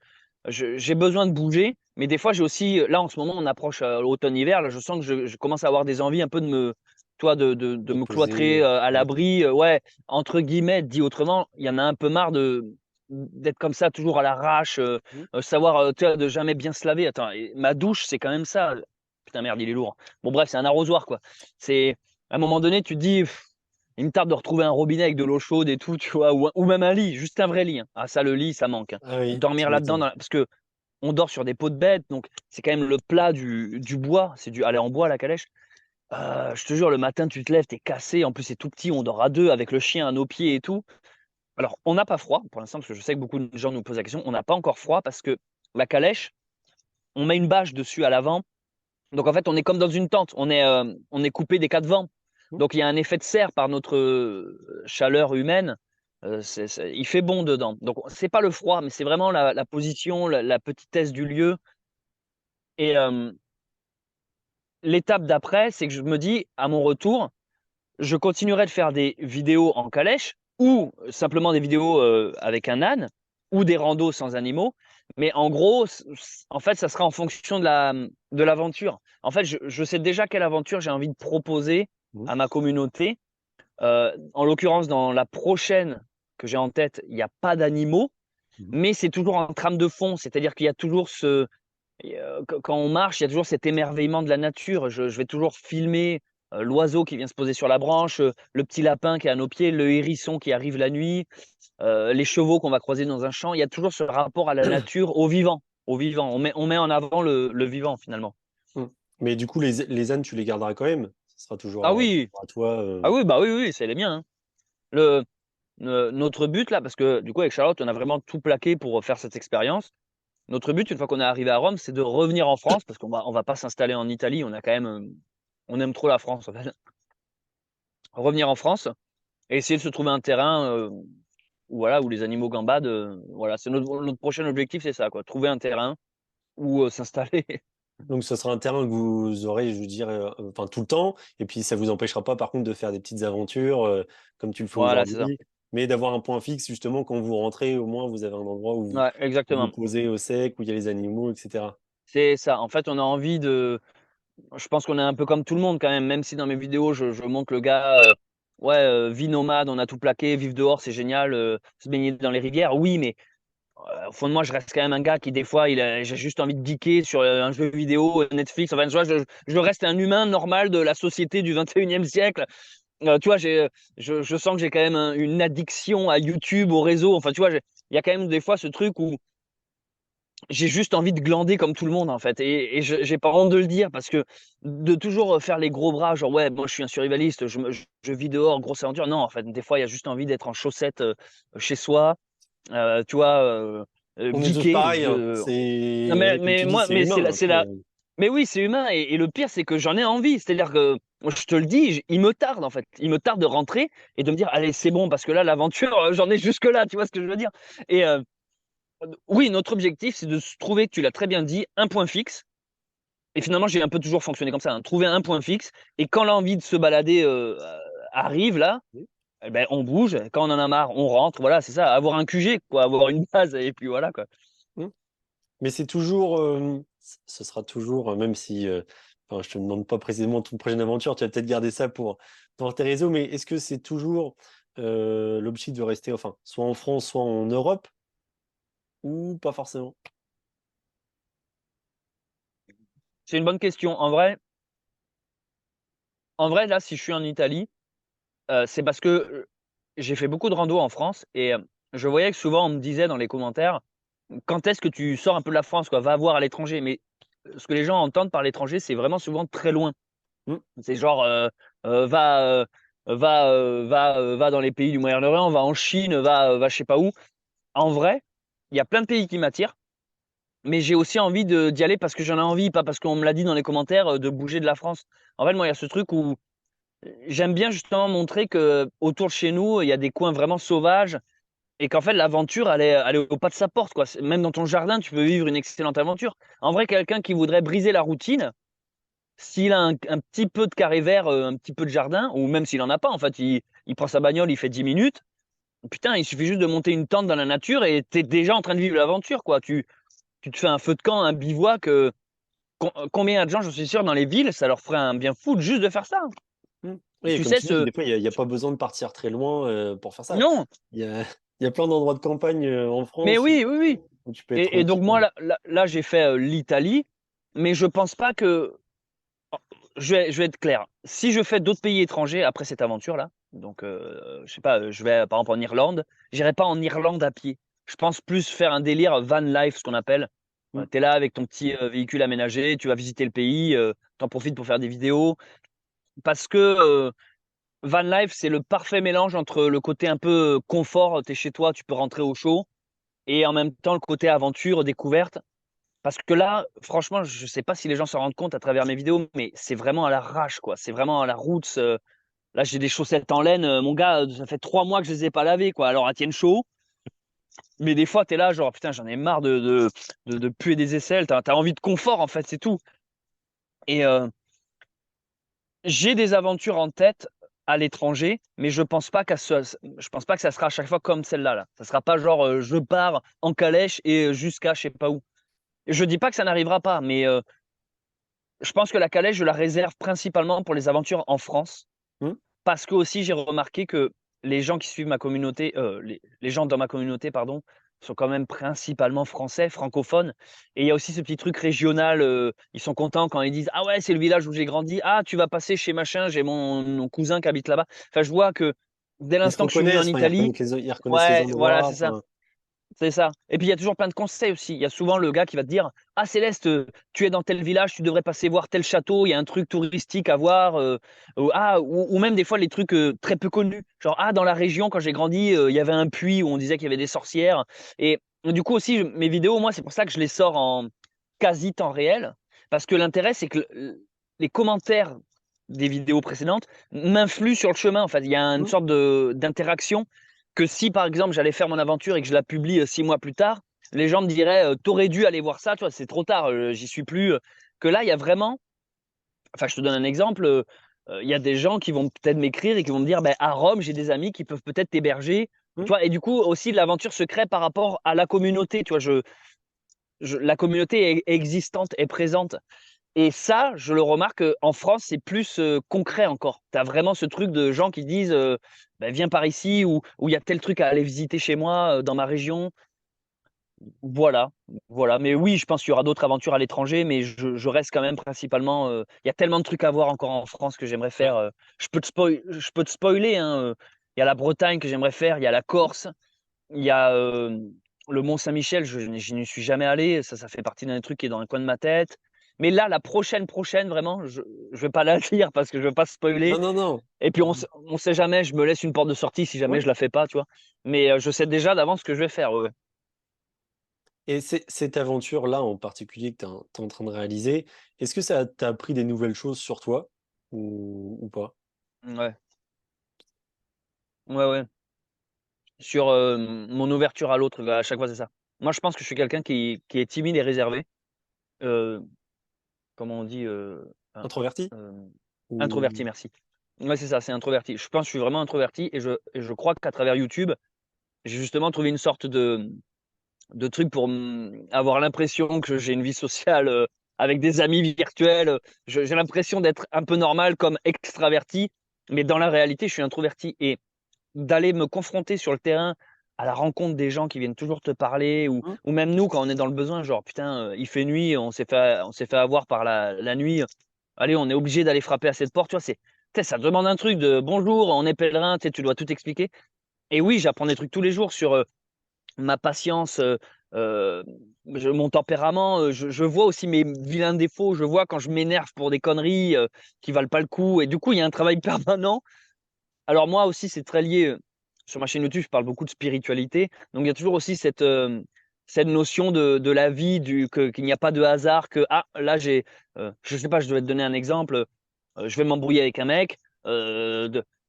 J'ai besoin de bouger, mais des fois j'ai aussi, là en ce moment on approche l'automne-hiver, là je sens que je commence à avoir des envies un peu de De me poser. cloîtrer à Ouais. l'abri. Ouais, entre guillemets, dit autrement, il y en a un peu marre d'être comme ça, toujours à l'arrache, Mhm. savoir tu vois, de jamais bien se laver. Attends, et ma douche c'est quand même ça. Putain merde, il est lourd. Bon bref, c'est un arrosoir quoi. C'est à un moment donné, tu te dis. Il me tarde de retrouver un robinet avec de l'eau chaude et tout, tu vois, ou même un lit, juste un vrai lit, hein. Ah ça, le lit, ça manque, hein. Ah oui, Dormir tu là-dedans, m'étonnes. parce que on dort sur des pots de bête, donc c'est quand même le plat du bois, c'est du aller en bois la calèche. Je te jure, le matin, tu te lèves, t'es cassé, en plus c'est tout petit, on dort à deux avec le chien à nos pieds et tout. Alors, on n'a pas froid pour l'instant, parce que je sais que beaucoup de gens nous posent la question, on n'a pas encore froid parce que la calèche, on met une bâche dessus à l'avant, donc en fait, on est comme dans une tente, on est coupé des quatre vents. Mhm. Donc il y a un effet de serre par notre chaleur humaine. Il fait bon dedans. Donc c'est pas le froid, mais c'est vraiment la position, la petitesse du lieu. Et l'étape d'après, c'est que je me dis, à mon retour, je continuerai de faire des vidéos en calèche ou simplement des vidéos avec un âne ou des randos sans animaux. Mais en gros, en fait, ça sera en fonction de l'aventure. En fait, je sais déjà quelle aventure j'ai envie de proposer Mhm. à ma communauté. En l'occurrence, dans la prochaine que j'ai en tête, il n'y a pas d'animaux, Mhm. mais c'est toujours en trame de fond. C'est-à-dire qu'il y a toujours quand on marche, il y a toujours cet émerveillement de la nature. Je vais toujours filmer l'oiseau qui vient se poser sur la branche, le petit lapin qui est à nos pieds, le hérisson qui arrive la nuit, les chevaux qu'on va croiser dans un champ. Il y a toujours ce rapport à la nature, au vivant. Au vivant. On met en avant le vivant finalement. Mhm. Mais du coup, les ânes, tu les garderas quand même. Ce sera Ah toujours oui, à toi. ah oui, bah oui, oui, c'est les miens, hein. Le, Notre but là, parce que du coup avec Charlotte, on a vraiment tout plaqué pour faire cette expérience. Notre but, une fois qu'on est arrivé à Rome, c'est de revenir en France, parce on va pas s'installer en Italie. On a quand même, on aime trop la France en fait. Revenir en France et essayer de se trouver un terrain où, voilà, où les animaux gambadent. Voilà, c'est notre prochain objectif, c'est ça, quoi. Trouver un terrain où s'installer. Donc, ce sera un terrain que vous aurez, je veux dire, enfin, tout le temps. Et puis, ça vous empêchera pas, par contre, de faire des petites aventures comme tu le fais Voilà, c'est ça. aujourd'hui, mais d'avoir un point fixe, justement, quand vous rentrez, au moins, vous avez un endroit où Ouais, vous exactement. posez au sec, où il y a les animaux, etc. C'est ça. En fait, on a envie de. Je pense qu'on est un peu comme tout le monde quand même si dans mes vidéos, je montre le gars, ouais, vie nomade, on a tout plaqué, vivre dehors, c'est génial, se baigner dans les rivières. Oui, mais au fond de moi, je reste quand même un gars qui, des fois, j'ai juste envie de geeker sur un jeu vidéo, Netflix. Enfin, tu vois, je reste un humain normal de la société du 21e siècle. Tu vois, je sens que j'ai quand même une addiction à YouTube, au réseau. Enfin, tu vois, il y a quand même des fois ce truc où j'ai juste envie de glander comme tout le monde, en fait. Et j'ai pas honte de le dire parce que de toujours faire les gros bras, genre, ouais, moi, je suis un survivaliste, je vis dehors, grosse aventure. Non, en fait, des fois, il y a juste envie d'être en chaussettes chez soi, tu vois, On est tous geeker. pareils, hein. Non, C'est, ouais, comme tu dis, moi, c'est mais humain. c'est la. Mais oui, c'est humain. Et le pire, c'est que j'en ai envie. C'est-à-dire que, moi, je te le dis, il me tarde, en fait. Il me tarde de rentrer et de me dire, allez, c'est bon, parce que là, l'aventure, j'en ai jusque-là. Tu vois ce que je veux dire? Et oui, notre objectif, c'est de se trouver, tu l'as très bien dit, un point fixe. Et finalement, j'ai un peu toujours fonctionné comme ça, hein. Trouver un point fixe. Et quand l'envie de se balader arrive, là, eh ben, on bouge. Quand on en a marre, on rentre. Voilà, c'est ça. Avoir un QG, quoi. Avoir une base. Et puis voilà, quoi. Hmm. Mais c'est toujours, ce sera toujours, même si, enfin, je te demande pas précisément ton prochaine aventure, tu vas peut-être garder ça pour tes réseaux, mais est-ce que c'est toujours l'objectif de rester, enfin, soit en France, soit en Europe, ou pas forcément? C'est une bonne question. En vrai, là, si je suis en Italie, c'est parce que j'ai fait beaucoup de rando en France et je voyais que souvent on me disait dans les commentaires, quand est-ce que tu sors un peu de la France, quoi, va voir à l'étranger. Mais ce que les gens entendent par l'étranger, c'est vraiment souvent très loin. Hmm. C'est genre, va, va dans les pays du Moyen-Orient, va en Chine, va je sais pas où. En vrai, il y a plein de pays qui m'attirent, mais j'ai aussi envie d'y aller parce que j'en ai envie, pas parce qu'on me l'a dit dans les commentaires, de bouger de la France. En fait, moi, il y a ce truc où j'aime bien justement montrer que autour de chez nous, il y a des coins vraiment sauvages et qu'en fait l'aventure elle est au pas de sa porte quoi. Même dans ton jardin, tu peux vivre une excellente aventure. En vrai, quelqu'un qui voudrait briser la routine, s'il a un petit peu de carré vert, un petit peu de jardin, ou même s'il en a pas, en fait, il prend sa bagnole, il fait 10 minutes. Putain, il suffit juste de monter une tente dans la nature et t'es déjà en train de vivre l'aventure, quoi. Tu te fais un feu de camp, un bivouac. Combien de gens, je suis sûr, dans les villes, ça leur ferait un bien fou juste de faire ça. Mm. Oui, et Tu comme sais, tu dis, des fois, il y a pas besoin de partir très loin pour faire ça. non, Il y a, il y a plein d'endroits de campagne en mais France oui, oui, oui. où tu peux être Et donc, moi, tranquille. là, j'ai fait l'Italie, mais je pense pas que. Je vais être clair. Si je fais d'autres pays étrangers après cette aventure-là, donc je sais pas, je vais par exemple en Irlande, j'irai pas en Irlande à pied. Je pense plus faire un délire van life, ce qu'on appelle. Mm. Tu es là avec ton petit véhicule aménagé, tu vas visiter le pays, t'en profites pour faire des vidéos. Parce que van life, c'est le parfait mélange entre le côté un peu confort, tu es chez toi, tu peux rentrer au chaud, et en même temps le côté aventure, découverte. Parce que là, franchement, je sais pas si les gens s'en rendent compte à travers mes vidéos, mais c'est vraiment à l'arrache, quoi. C'est vraiment à la route. Là, j'ai des chaussettes en laine. Mon gars, ça fait 3 mois que je les ai pas lavées, quoi. Alors, elles tiennent chaud. Mais des fois, tu es là, genre, putain, j'en ai marre de puer des aisselles. T'as envie de confort, en fait, c'est tout. Et j'ai des aventures en tête à l'étranger, mais je pense pas que ça sera à chaque fois comme celle-là, là. Ça sera pas genre, je pars en calèche et jusqu'à je sais pas où. Je dis pas que ça n'arrivera pas, mais je pense que la calèche, je la réserve principalement pour les aventures en France. Mm. Parce que aussi, j'ai remarqué que les gens qui suivent ma communauté, les gens dans ma communauté, pardon, sont quand même principalement français, francophones. Et il y a aussi ce petit truc régional. Ils sont contents quand ils disent: Ah ouais, c'est le village où j'ai grandi. Ah, tu vas passer chez machin, j'ai mon cousin qui habite là-bas. Enfin, je vois que dès Ils se l'instant que je suis venu en reconnaissent, enfin, Italie, ils reconnaissent les ouais, voilà, endroits. c'est ça. Enfin, C'est ça. Et puis il y a toujours plein de conseils aussi. Il y a souvent le gars qui va te dire: Ah Céleste, tu es dans tel village, tu devrais passer voir tel château, il y a un truc touristique à voir. Ou même des fois les trucs très peu connus. Genre, ah, dans la région, quand j'ai grandi, il y avait un puits où on disait qu'il y avait des sorcières. Et du coup aussi, mes vidéos, moi, c'est pour ça que je les sors en quasi temps réel. Parce que l'intérêt, c'est que les commentaires des vidéos précédentes m'influent sur le chemin. En fait, il y a une mm. sorte d'interaction que si par exemple j'allais faire mon aventure et que je la publie 6 mois plus tard, les gens me diraient t'aurais dû aller voir ça, tu vois, c'est trop tard, j'y suis plus. Que là, il y a vraiment, enfin, je te donne un exemple, il y a des gens qui vont peut-être m'écrire et qui vont me dire, ben, à Rome, j'ai des amis qui peuvent peut-être t'héberger, tu Mm. vois, et du coup aussi l'aventure se crée par rapport à la communauté, tu vois, la communauté est existante, est présente. Et ça, je le remarque en France, c'est plus concret encore. Tu as vraiment ce truc de gens qui disent ben, viens par ici ou il y a tel truc à aller visiter chez moi, dans ma région. Voilà, voilà. Mais oui, je pense qu'il y aura d'autres aventures à l'étranger, mais je reste quand même principalement. Il y a tellement de trucs à voir encore en France que j'aimerais Ouais. faire. Je peux te spoiler, hein. Il y a la Bretagne que j'aimerais faire, il y a la Corse, il y a le Mont Saint-Michel, je n'y suis jamais allé. Ça fait partie d'un truc qui est dans le coin de ma tête. Mais là, la prochaine, vraiment, je vais pas la dire parce que je veux pas spoiler. Non, non, non. Et puis, on sait jamais, je me laisse une porte de sortie si jamais Ouais. je la fais pas, tu vois. Mais je sais déjà d'avance ce que je vais faire. Ouais. Et cette aventure-là en particulier que tu es en train de réaliser, est-ce que ça t'a appris des nouvelles choses sur toi ou pas? Ouais, ouais, ouais. Sur mon ouverture à l'autre, à chaque fois, c'est ça. Moi, je pense que je suis quelqu'un qui est timide et réservé. Euh, Comment on dit Introverti? euh, Ou... introverti, merci. Ouais, c'est ça, c'est introverti. Je pense que je suis vraiment introverti et je crois qu'à travers YouTube, j'ai justement trouvé une sorte de truc pour avoir l'impression que j'ai une vie sociale avec des amis virtuels. J'ai l'impression d'être un peu normal comme extraverti, mais dans la réalité, je suis introverti. Et d'aller me confronter sur le terrain à la rencontre des gens qui viennent toujours te parler, Mmh. ou même nous, quand on est dans le besoin, genre, putain, il fait nuit, on s'est fait avoir par la nuit. Allez, on est obligé d'aller frapper à cette porte. Tu vois, ça demande un truc de bonjour, on est pèlerin, tu sais, tu dois tout expliquer. Et oui, j'apprends des trucs tous les jours sur ma patience, euh, mon tempérament. Je vois aussi mes vilains défauts. Je vois quand je m'énerve pour des conneries qui valent pas le coup. Et du coup, il y a un travail permanent. Alors moi aussi, c'est très lié. Sur ma chaîne YouTube, je parle beaucoup de spiritualité. Donc il y a toujours aussi cette notion de la vie, qu'il n'y a pas de hasard, que ah là je sais pas, je dois te donner un exemple. Je vais m'embrouiller avec un mec.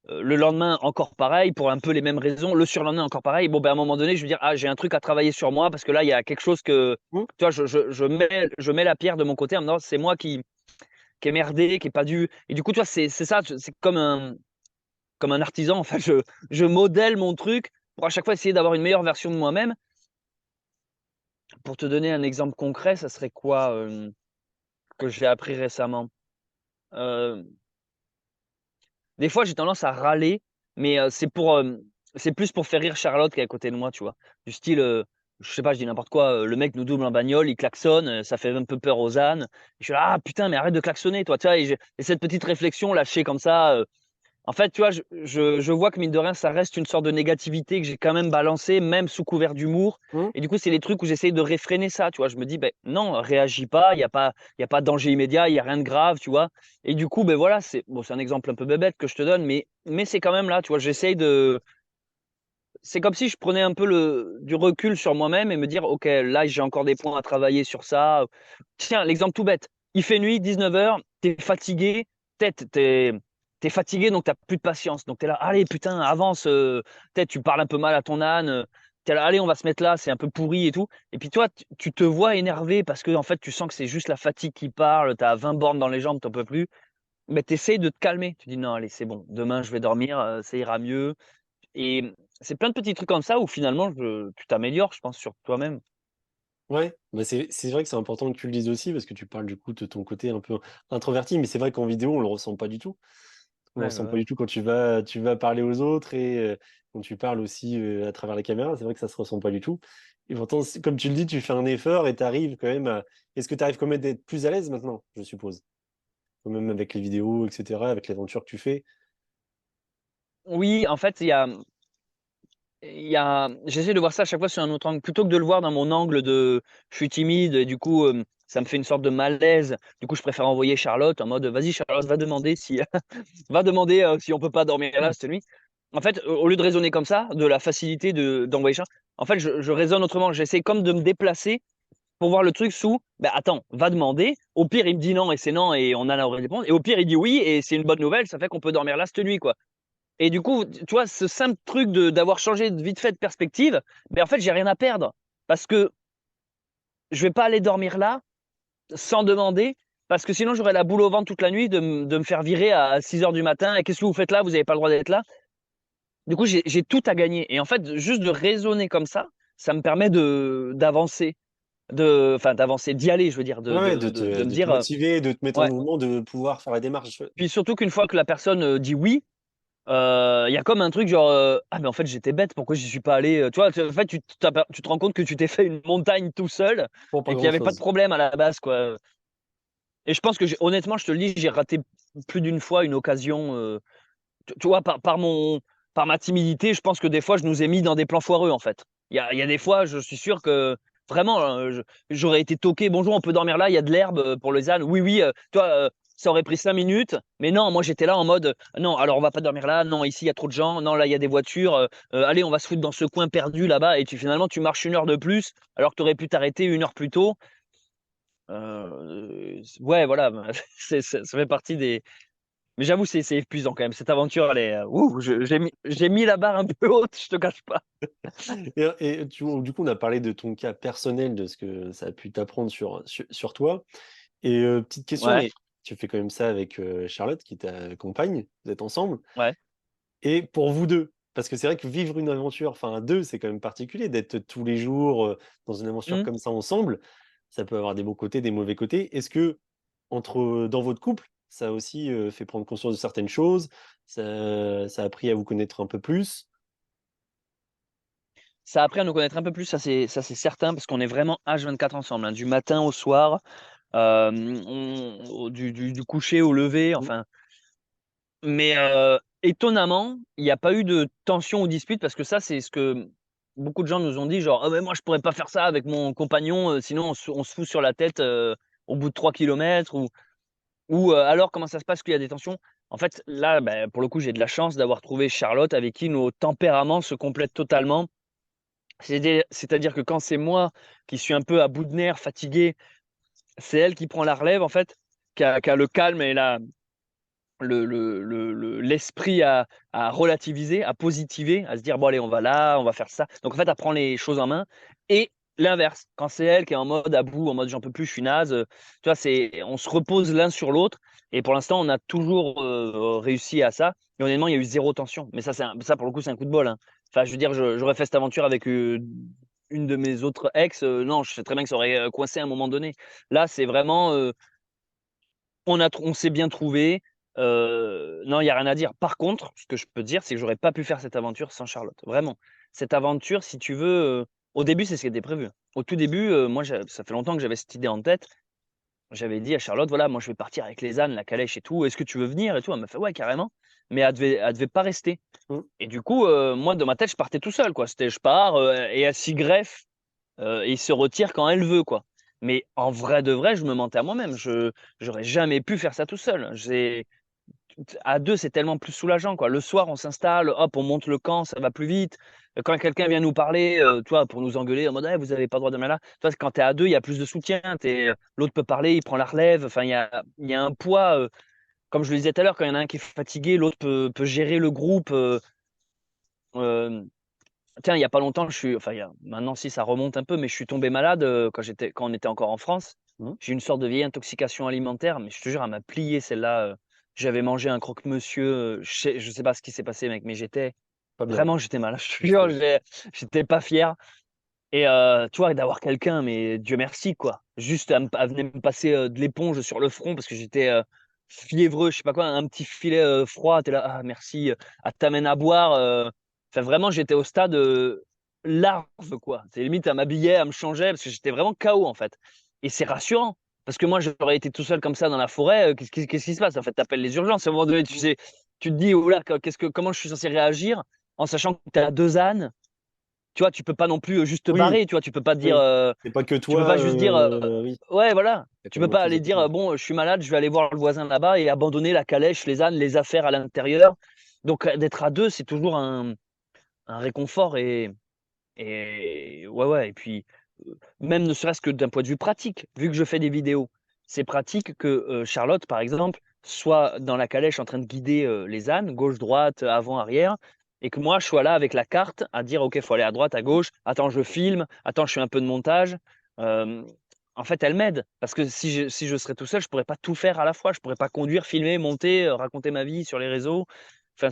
Le lendemain, encore pareil, pour un peu les mêmes raisons. Le surlendemain, encore pareil. Bon, ben, à un moment donné, je veux dire, ah, j'ai un truc à travailler sur moi parce que là, il y a quelque chose que, Mmh. tu vois, je mets la pierre de mon côté en me disant, c'est moi qui est merdé, qui est pas dû. Et du coup, tu vois, c'est ça, c'est comme un artisan. Enfin, je modèle mon truc pour à chaque fois essayer d'avoir une meilleure version de moi-même. Pour te donner un exemple concret, ça serait quoi que j'ai appris récemment? Euh, Des fois, j'ai tendance à râler, mais c'est plus pour faire rire Charlotte qui est à côté de moi, tu vois. Du style, je sais pas, je dis n'importe quoi, le mec nous double en bagnole, il klaxonne, ça fait un peu peur aux ânes. Je suis là, ah putain, mais arrête de klaxonner, toi, tu vois. Et cette petite réflexion lâchée comme ça, en fait, tu vois, je vois que mine de rien, ça reste une sorte de négativité que j'ai quand même balancée, même sous couvert d'humour. Mmh. Et du coup, c'est les trucs où j'essaye de réfréner ça, tu vois. Je me dis, ben non, réagis pas, il y a pas de danger immédiat, il y a rien de grave, tu vois. Et du coup, ben voilà, c'est bon, c'est un exemple un peu bébête que je te donne, mais c'est quand même là, tu vois. J'essaye de, c'est comme si je prenais un peu du recul sur moi-même et me dire, ok, là, j'ai encore des points à travailler sur ça. Tiens, l'exemple tout bête. Il fait nuit, 19h, t'es fatigué, t'es fatigué, donc t'as plus de patience. Donc t'es là, allez, putain, avance, peut-être tu parles un peu mal à ton âne, t'es là, allez, on va se mettre là, c'est un peu pourri et tout. Et puis toi, tu te vois énervé parce que, en fait, tu sens que c'est juste la fatigue qui parle, t'as 20 bornes dans les jambes, t'en peux plus. Mais t'essayes de te calmer. Tu dis, non, allez, c'est bon, demain, je vais dormir, ça ira mieux. Et c'est plein de petits trucs comme ça où finalement, tu t'améliores, je pense, sur toi-même. Ouais, bah, c'est vrai que c'est important que tu le dises aussi parce que tu parles du coup de ton côté un peu introverti, mais c'est vrai qu'en vidéo, on le ressent pas du tout. On le Ouais, ressent pas ouais. du tout quand tu vas parler aux autres et quand tu parles aussi, à travers la caméra, c'est vrai que ça se ressent pas du tout et pourtant, comme tu le dis, tu fais un effort et tu arrives quand même à est-ce que tu arrives quand même d'être plus à l'aise maintenant, je suppose? Quand même avec les vidéos et cetera, avec l'aventure que tu fais? Oui, en fait, j'essaie de voir ça à chaque fois sur un autre angle. Plutôt que de le voir dans mon angle de je suis timide et du coup, ça me fait une sorte de malaise. Du coup, je préfère envoyer Charlotte en mode vas-y, Charlotte, va demander si, va demander si on peut pas dormir là cette nuit. En fait, au lieu de raisonner comme ça, de la facilité d'envoyer Charlotte, en fait, je raisonne autrement. J'essaie comme de me déplacer pour voir le truc sous, ben attends, va demander. Au pire, il me dit non et c'est non et on a la réponse. Et au pire, il dit oui et c'est une bonne nouvelle, ça fait qu'on peut dormir là cette nuit, quoi. Et du coup, tu vois, ce simple truc d'avoir changé de vite fait de perspective, ben en fait, j'ai rien à perdre. Parce que je vais pas aller dormir là sans demander, parce que sinon, j'aurais la boule au ventre toute la nuit de me faire virer à 6 heures du matin. Et qu'est-ce que vous faites là? Vous n'avez pas le droit d'être là. Du coup, j'ai tout à gagner. Et en fait, juste de raisonner comme ça me permet d'avancer, enfin, d'avancer, d'y aller, je veux dire, Ouais, ouais, de te de me de te dire, motiver, de te mettre en ouais. mouvement, de pouvoir faire la démarche. Puis surtout qu'une fois que la personne dit oui, il y a comme un truc genre ah mais en fait j'étais bête, pourquoi j'y suis pas allé, tu vois, en fait tu te rends compte que tu t'es fait une montagne tout seul Pour pas et qu'il y avait pas de grand-chose. problème à la base, quoi. Et je pense que honnêtement je te le dis, j'ai raté plus d'une fois une occasion, tu vois, par ma timidité, je pense que des fois je nous ai mis dans des plans foireux, en fait. Il y a des fois, je suis sûr que vraiment, j'aurais été toqué, bonjour, on peut dormir là, il y a de l'herbe pour les ânes. Oui, oui, tu vois, ça aurait pris 5 minutes, mais non, moi j'étais là en mode, non, alors on va pas dormir là, non, ici il y a trop de gens, non, là il y a des voitures, allez, on va se foutre dans ce coin perdu là-bas, et finalement tu marches 1 heure de plus, alors que tu aurais pu t'arrêter 1 heure plus tôt. Ouais, voilà, ça fait partie des, mais j'avoue, c'est épuisant quand même. Cette aventure, elle est. Ouh, j'ai mis la barre un peu haute, je te cache pas. Et du coup, on a parlé de ton cas personnel, de ce que ça a pu t'apprendre sur toi et petite question, Ouais, mais tu fais quand même ça avec, Charlotte qui est ta compagne, vous êtes ensemble ouais. et pour vous 2, parce que c'est vrai que vivre une aventure, enfin à 2, c'est quand même particulier d'être tous les jours, dans une aventure Mmh. comme ça ensemble. Ça peut avoir des bons côtés, des mauvais côtés. Est-ce que dans votre couple, ça a aussi, fait prendre conscience de certaines choses? Ça a appris à vous connaître un peu plus? Ça a appris à nous connaître un peu plus, ça c'est certain, parce qu'on est vraiment H24 ensemble, hein, du matin au soir, du coucher au lever, Mmh. enfin. Mais étonnamment, il n'y a pas eu de tension ou dispute, parce que ça, c'est ce que beaucoup de gens nous ont dit, genre, ah, mais moi, je pourrais pas faire ça avec mon compagnon, sinon on se fout sur la tête au bout de 3 kilomètres. Ou alors, comment ça se passe qu'il y a des tensions? En fait, là, bah, pour le coup, j'ai de la chance d'avoir trouvé Charlotte avec qui nos tempéraments se complètent totalement. C'est-à-dire que quand c'est moi qui suis un peu à bout de nerfs, fatigué, c'est elle qui prend la relève, en fait, qui a le calme et l'esprit à relativiser, à positiver, à se dire: «Bon allez, on va là, on va faire ça». Donc en fait, elle prend les choses en main et l'inverse, quand c'est elle qui est en mode à bout, en mode: «J'en peux plus, je suis naze», tu vois? On se repose l'un sur l'autre et pour l'instant, on a toujours, réussi à ça et honnêtement, il y a eu zéro tension. Mais ça pour le coup, c'est un coup de bol, hein. Enfin, je veux dire, j'aurais fait cette aventure avec, une de mes autres ex, non, je sais très bien que ça aurait, coincé à un moment donné. Là, c'est vraiment, on s'est bien trouvé. Non, il y a rien à dire. Par contre, ce que je peux dire, c'est que j'aurais pas pu faire cette aventure sans Charlotte, vraiment. Cette aventure, si tu veux, au début, c'est ce qui était prévu. Au tout début, moi, ça fait longtemps que j'avais cette idée en tête. J'avais dit à Charlotte: «Voilà, moi, je vais partir avec les ânes, la calèche et tout. Est-ce que tu veux venir et tout?» Elle m'a fait: «Ouais, carrément», mais elle devait pas rester Mmh. et du coup, moi, dans ma tête, je partais tout seul, quoi. C'était je pars, et elle s'y greffe. Il se retire quand elle veut, quoi. Mais en vrai de vrai, je me mentais à moi-même. J'aurais jamais pu faire ça tout seul. J'ai À 2, c'est tellement plus soulageant, quoi. Le soir, on s'installe, hop, on monte le camp, ça va plus vite. Quand quelqu'un vient nous parler, tu vois, pour nous engueuler en mode: «Eh, vous avez pas le droit de là». Tu vois, quand tu es à 2, il y a plus de soutien. L'autre peut parler, il prend la relève. Enfin, il y a un poids, comme je le disais tout à l'heure, quand il y en a un qui est fatigué, l'autre peut gérer le groupe, hem Tiens, il y a pas longtemps, il y a maintenant si ça remonte un peu, mais je suis tombé malade, quand on était encore en France. Mmh. J'ai eu une sorte de vieille intoxication alimentaire, mais je te jure, elle m'a plié celle-là, j'avais mangé un croque-monsieur, je sais pas ce qui s'est passé mec, mais Pas bien. j'étais malade, je te jure, j'étais pas fier et tu vois, d'avoir quelqu'un, mais Dieu merci quoi, juste à venir me passer, de l'éponge sur le front parce que j'étais, fiévreux, je sais pas quoi, un petit filet, froid, tu es là: «Ah merci», elle t'amène à boire, enfin vraiment j'étais au stade, larve quoi. C'est limite elle m'habillait, elle me changeait parce que j'étais vraiment KO en fait et c'est rassurant parce que moi j'aurais été tout seul comme ça dans la forêt, qu'est-ce qui se passe? En fait, tu appelles les urgences à un moment donné, tu te dis: «Ouh là, comment je suis censé réagir?» en sachant que tu as 2 ânes, tu vois? Tu peux pas non plus, juste te Oui, barrer, tu vois? Tu peux pas dire, oui. C'est pas que tu peux pas toi, juste dire, oui, ouais, voilà. il y a Tu quand même peux autre pas chose aller dire, autour. «Bon, je suis malade, je vais aller voir le voisin là-bas» et abandonner la calèche, les ânes, les affaires à l'intérieur. Donc, d'être à 2, c'est toujours un réconfort et ouais, ouais et puis, même ne serait-ce que d'un point de vue pratique, vu que je fais des vidéos, c'est pratique que, Charlotte, par exemple, soit dans la calèche en train de guider, les ânes, gauche, droite, avant, arrière et que moi, je sois là avec la carte à dire: «OK, il faut aller à droite, à gauche. Attends, je filme. Attends, je fais un peu de montage». Hem, En fait, elle m'aide parce que si je serais tout seul, je pourrais pas tout faire à la fois. Je pourrais pas conduire, filmer, monter, raconter ma vie sur les réseaux. Enfin,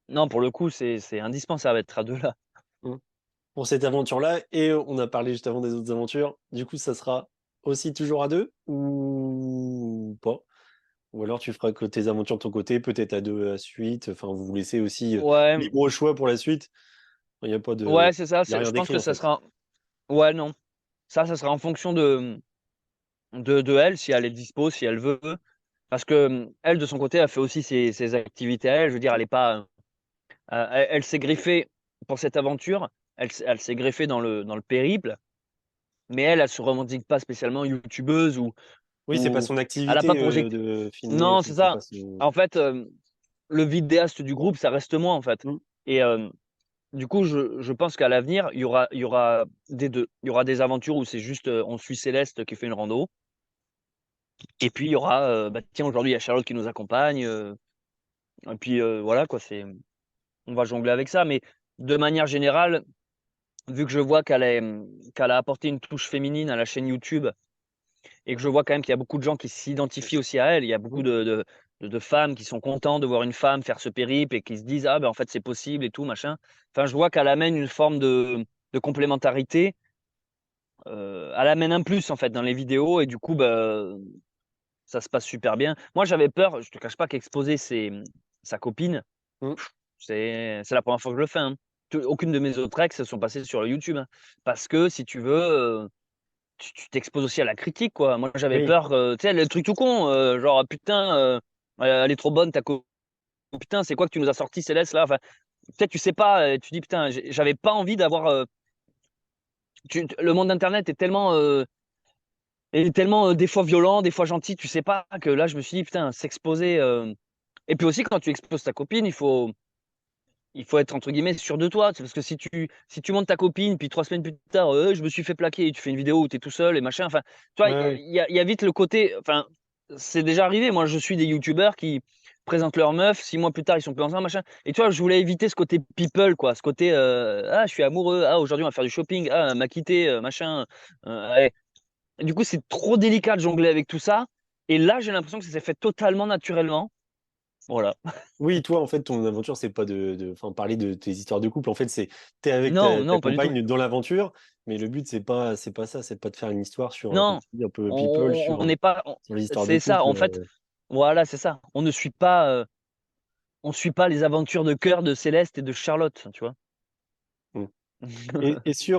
non, pour le coup, c'est indispensable d'être à 2 là. Mmh. Pour cette aventure-là et on a parlé juste avant des autres aventures, du coup, ça sera aussi toujours à 2 ou pas? Ou alors tu feras que tes aventures de ton côté, peut-être à 2 à la suite, enfin vous vous laissez aussi, Ouais, libre choix pour la suite? Il y a pas de ouais, c'est ça, il y a je rien pense d'écrit que en ça fait? sera ouais, non, ça sera en fonction de elle, si elle est dispo, si elle veut. Parce que, elle, de son côté, elle fait aussi ses activités à elle. Je veux dire, elle est pas, elle s'est greffée pour cette aventure, elle s'est greffée dans le périple, mais elle se revendique pas spécialement youtubeuse Oui, c'est pas ou son elle a pas activité, pour objectif de filmer non, aussi, c'est c'est ça. pas son En fait, le vidéaste du groupe, ça reste moi, en fait mmh, et du coup, je pense qu'à l'avenir, il y aura des 2. Il y aura des aventures où c'est juste, on suit Céleste qui fait une rando et puis il y aura, bah, tiens, aujourd'hui, il y a Charlotte qui nous accompagne, et puis, voilà quoi, on va jongler avec ça. Mais de manière générale, vu que je vois qu'elle a apporté une touche féminine à la chaîne YouTube et que je vois quand même qu'il y a beaucoup de gens qui s'identifient aussi à elle, il y a beaucoup mmh, de femmes qui sont contents de voir une femme faire ce périple et qui se disent: «Ah, ben en fait, c'est possible et tout machin». Enfin, je vois qu'elle amène une forme de complémentarité, elle amène un plus, en fait, dans les vidéos et du coup, bah, ça se passe super bien. Moi, j'avais peur, je te cache pas qu'exposer sa copine, mmh. c'est la première fois que je le fais, hein. Aucune de mes autres ex, elles sont passées sur YouTube, hein. Parce que si tu veux, tu t'exposes aussi à la critique, quoi. Moi, j'avais Oui, peur, tu sais, le truc tout con, genre: «Ah putain, elle est trop bonne ta co putain, c'est quoi que tu nous as sorti Céleste là?» Enfin, tu sais pas, tu dis: «Putain», j'avais pas envie d'avoir, le monde d'internet est tellement, des fois violent, des fois gentil, tu sais pas que là, je me suis dit: «Putain, s'exposer», et puis aussi quand tu exposes ta copine, il faut être entre guillemets «sûr de toi». C'est parce que si tu montres ta copine, puis 3 semaines plus tard, «Je me suis fait plaquer» et tu fais une vidéo où tu es tout seul et machin, enfin, tu vois? ouais, Il ouais. y a il y a il y a vite le côté enfin, c'est déjà arrivé. Moi, je suis des youtubeurs qui présentent leur meuf, 6 mois plus tard, ils sont plus ensemble, machin. Et tu vois, je voulais éviter ce côté people, quoi. Ce côté, ah, je suis amoureux, ah, aujourd'hui, on va faire du shopping, ah, elle m'a quitté, machin. Ouais. Du coup, c'est trop délicat de jongler avec tout ça. Et là, j'ai l'impression que ça s'est fait totalement naturellement. Voilà. Oui, toi, en fait, ton aventure, c'est pas enfin, parler de tes histoires de couple. En fait, t'es avec Non, ta non, pas du tout. compagne dans l'aventure, mais le but, c'est pas ça, c'est pas de faire une histoire sur, comme Non, tu dis, un peu people, on n'est pas. sur les histoires de C'est ça, couple. en fait. Voilà, c'est ça. On suit pas les aventures de cœur de Céleste et de Charlotte, tu vois. Mm. Et je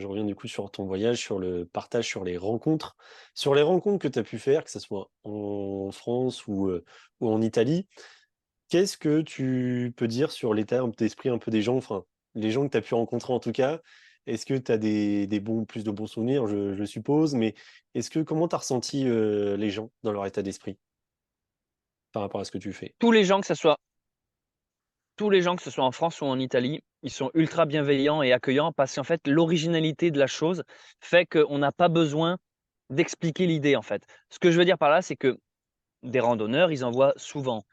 reviens du coup sur ton voyage, sur le partage, sur les rencontres que tu as pu faire, que ce soit en France ou en Italie. Qu'est-ce que tu peux dire sur l'état d'esprit un peu des gens, enfin, les gens que tu as pu rencontrer en tout cas? Est-ce que tu as plus de bons souvenirs, je suppose, mais comment tu as ressenti les gens dans leur état d'esprit par rapport à ce que tu fais? Tous les gens, que ce soit tous les gens, que ce soit en France ou en Italie, ils sont ultra bienveillants et accueillants parce qu'en fait, l'originalité de la chose fait qu'on n'a pas besoin d'expliquer l'idée, en fait. Ce que je veux dire par là, c'est que des randonneurs, ils en voient souvent.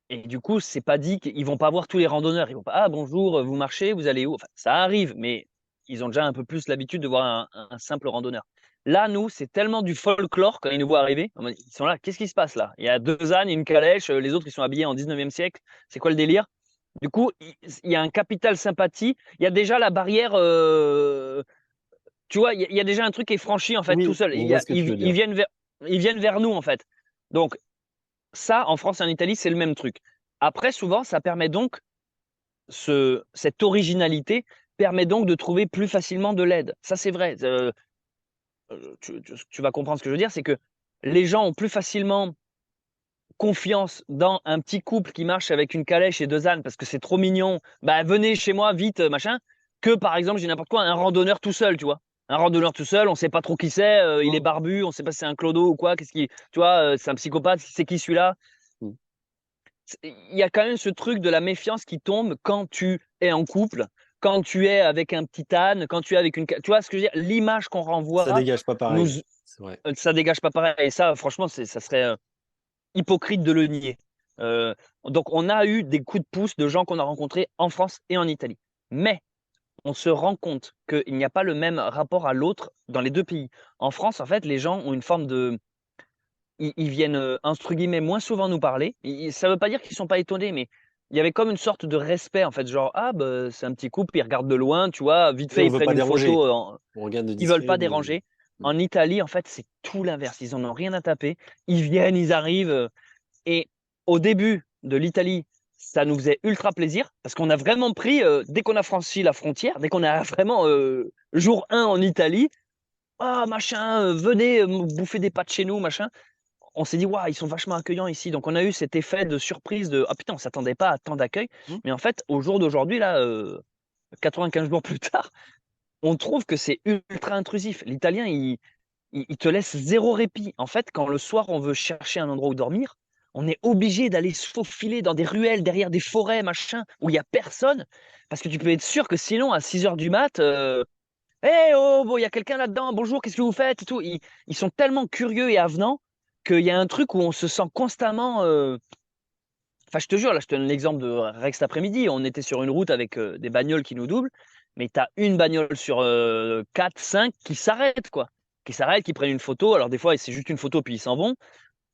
Et du coup, c'est pas dit qu'ils vont pas voir tous les randonneurs. Ils vont pas, ah bonjour, vous marchez, vous allez où? Enfin, ça arrive, mais ils ont déjà un peu plus l'habitude de voir un simple randonneur. Là, nous, c'est tellement du folklore quand ils nous voient arriver. Ils sont là, qu'est-ce qui se passe là? Il y a deux ânes, une calèche, les autres ils sont habillés en 19e siècle. C'est quoi le délire? Du coup, il y a un capital sympathie. Il y a déjà la barrière, tu vois, il y a déjà un truc qui est franchi en fait tout Oui, seul. on voit ce que tu veux Ils dire. viennent vers nous en fait. Donc ça, en France et en Italie, c'est le même truc. Après, souvent, ça permet donc cette originalité permet donc de trouver plus facilement de l'aide. Ça, c'est vrai. Tu vas comprendre ce que je veux dire, c'est que les gens ont plus facilement confiance dans un petit couple qui marche avec une calèche et deux ânes parce que c'est trop mignon. Bah, venez chez moi vite, machin. Que par exemple, j'ai n'importe quoi, un randonneur tout seul, tu vois. Un randonneur tout seul, on sait pas trop qui c'est, il est Mm. barbu, on sait pas si c'est un clodo ou quoi, qu'est-ce qui, tu vois, c'est un psychopathe, c'est qui celui-là? Mm. Il y a quand même ce truc de la méfiance qui tombe quand tu es en couple, quand tu es avec un petit âne, quand tu es avec une. Tu vois ce que je veux dire? L'image qu'on Ça renvoie, dégage pas nous, pareil, c'est vrai. ça dégage pas pareil. Et ça, franchement, ça serait hypocrite de le nier. Euh, donc, on a eu des coups de pouce de gens qu'on a rencontrés en France et en Italie. Mais on se rend compte qu'il n'y a pas le même rapport à l'autre dans les deux pays. En France, en fait, les gens ont une forme de ils viennent, entre guillemets, moins souvent nous parler. Ça ne veut pas dire qu'ils sont pas étonnés, mais il y avait comme une sorte de respect, en fait, genre, ah, bah, c'est un petit couple, ils regardent de loin, tu vois, vite Oui, fait, on ils veut prennent pas une déranger. photo, On regarde de ils veulent discret, pas mais déranger. mm. En Italie, en fait, c'est tout l'inverse. Ils en ont rien à taper. Ils viennent, ils arrivent. Et au début de l'Italie, ça nous faisait ultra plaisir parce qu'on a vraiment pris, dès qu'on a franchi la frontière, dès qu'on a vraiment jour 1 en Italie, ah machin, venez bouffer des pâtes chez nous, machin. On s'est dit, waouh, ils sont vachement accueillants ici. Donc, on a eu cet effet de surprise de, ah putain, on s'attendait pas à tant d'accueil. Mm. Mais en fait, au jour d'aujourd'hui, là, 95 jours plus tard, on trouve que c'est ultra intrusif. L'italien, il te laisse zéro répit. En fait, quand le soir, on veut chercher un endroit où dormir, on est obligé d'aller se faufiler dans des ruelles, derrière des forêts, machin, où il y a personne. Parce que tu peux être sûr que sinon, à 6 heures du mat, hey, oh, bon, il y a quelqu'un là-dedans, bonjour, qu'est-ce que vous faites et tout. Ils sont tellement curieux et avenants qu'il y a un truc où on se sent constamment. Enfin, je te jure, là, je te donne l'exemple de Rex cet après-midi. On était sur une route avec des bagnoles qui nous doublent, mais tu as une bagnole sur 4, 5 qui s'arrête, quoi. Qui s'arrête, qui prennent une photo. Alors, des fois, c'est juste une photo, puis ils s'en vont.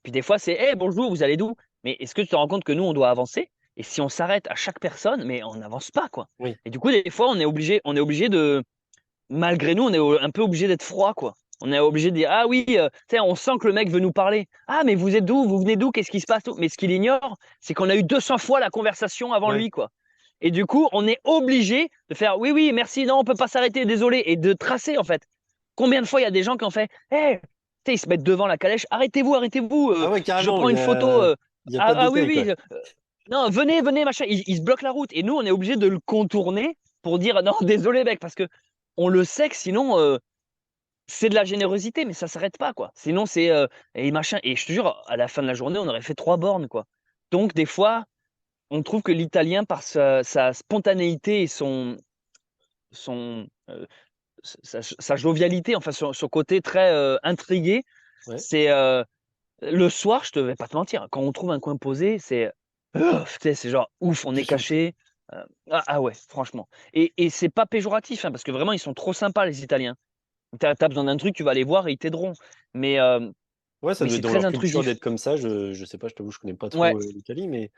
Puis, des fois, c'est hey, bonjour, vous allez d'où? Mais est-ce que tu te rends compte que nous, on doit avancer? Et si on s'arrête à chaque personne, mais on n'avance pas, quoi. Oui. Et du coup, des fois, on est obligé de, malgré nous, on est un peu obligé d'être froid, quoi. On est obligé de dire, ah oui, tu sais, on sent que le mec veut nous parler. Ah, mais vous êtes d'où? Vous venez d'où? Qu'est-ce qui se passe? Mais ce qu'il ignore, c'est qu'on a eu 200 fois la conversation avant Ouais. lui, quoi. Et du coup, on est obligé de faire, oui, oui, merci, non, on peut pas s'arrêter, désolé, et de tracer, en fait. Combien de fois il y a des gens qui ont fait, hé, tu sais, ils se mettent devant la calèche, arrêtez-vous, arrêtez-vous, Ah ouais, je carrément, prends une photo. il y a Ah, pas de ah oui, détail, quoi. oui, non, venez, venez, machin. Ils se bloquent la route. Et nous, on est obligé de le contourner pour dire, non, désolé, mec, parce que on le sait que sinon, c'est de la générosité, mais ça s'arrête pas, quoi. Sinon, c'est et machin. Et je te jure, à la fin de la journée, on aurait fait 3 bornes, quoi. Donc, des fois, on trouve que l'italien, par sa spontanéité et son sa jovialité, enfin, son côté très intrigué, Ouais. C'est le soir, je te vais pas te mentir, quand on trouve un coin posé, c'est tu sais, c'est genre ouf, on Tu est souffles. caché. Ah ouais, franchement. Et c'est pas péjoratif, hein, parce que vraiment, ils sont trop sympas, les Italiens. T'as besoin d'un truc, tu vas les voir et ils t'aideront. Mais, Ouais, ça mais doit être c'est dans très leur culture intrusif. d'être comme ça. Je sais pas, je t'avoue, je connais pas Ouais, trop l'Italie, mais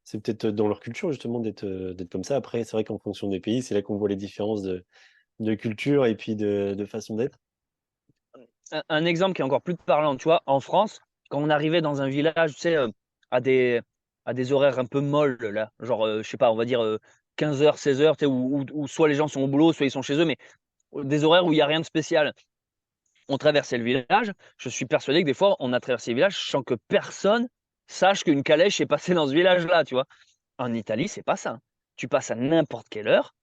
c'est peut-être dans leur culture justement d'être comme ça. Après, c'est vrai qu'en fonction des pays, c'est là qu'on voit les différences de culture et puis de façon d'être. un exemple qui est encore plus parlant, tu vois, en France, quand on arrivait dans un village, tu sais, à des, à des horaires un peu molles, là, genre, je sais pas, on va dire 15h, 16h, tu sais, où soit les gens sont au boulot, soit ils sont chez eux, mais des horaires où il y a rien de spécial. On traversait le village. Je suis persuadé que des fois, on a traversé le village sans que personne sache qu'une calèche est passée dans ce village-là, tu vois. En Italie, c'est pas ça. Tu passes à n'importe quelle heure,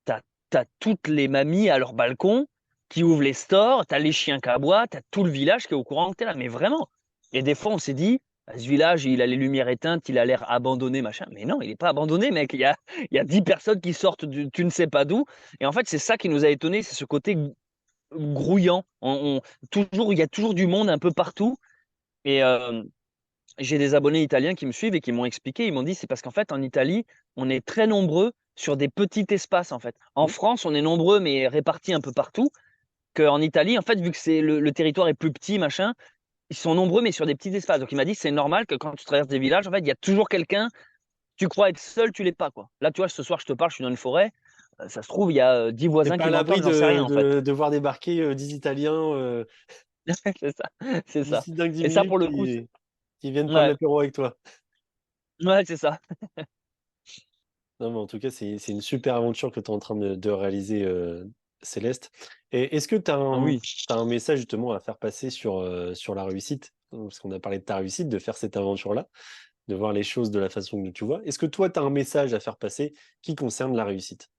t'as as toutes les mamies à leur balcon qui ouvrent les stores, t'as les chiens qui aboient, t'as tout le village qui est au courant que t'es là. Mais vraiment. Et des fois, on s'est dit, ah, ce village, il a les lumières éteintes, il a l'air abandonné, machin. Mais non, il n'est pas abandonné, mec. Il y a 10 personnes qui sortent tu ne sais pas d'où. Et en fait, c'est ça qui nous a étonnés, c'est ce côté grouillant. Toujours, il y a toujours du monde un peu partout. Et j'ai des abonnés italiens qui me suivent et qui m'ont expliqué. Ils m'ont dit c'est parce qu'en fait en Italie, on est très nombreux sur des petits espaces en fait. En Mm. France, on est nombreux mais répartis un peu partout. Qu'en Italie, en fait, vu que c'est le territoire est plus petit, machin, ils sont nombreux mais sur des petits espaces. Donc il m'a dit c'est normal que quand tu traverses des villages, en fait, il y a toujours quelqu'un. Tu crois être seul, tu l'es pas quoi. Là, tu vois, ce soir, je te parle, je suis dans une forêt. Ça se trouve, il y a 10 T'es voisins pas à qui l'abri m'entendent, j'en sais rien en fait. de voir débarquer 10 Italiens C'est ça, c'est ça. d'ici 5-10 Et ça, minutes pour le coup, qui viennent prendre ouais, l'apéro avec toi. ouais, c'est ça. Non, mais en tout cas, c'est une super aventure que tu es en train de réaliser, Céleste. Et est-ce que tu as Ah oui. t'as un message justement à faire passer sur la réussite? Parce qu'on a parlé de ta réussite, de faire cette aventure-là, de voir les choses de la façon que tu vois. Est-ce que toi, tu as un message à faire passer qui concerne la réussite?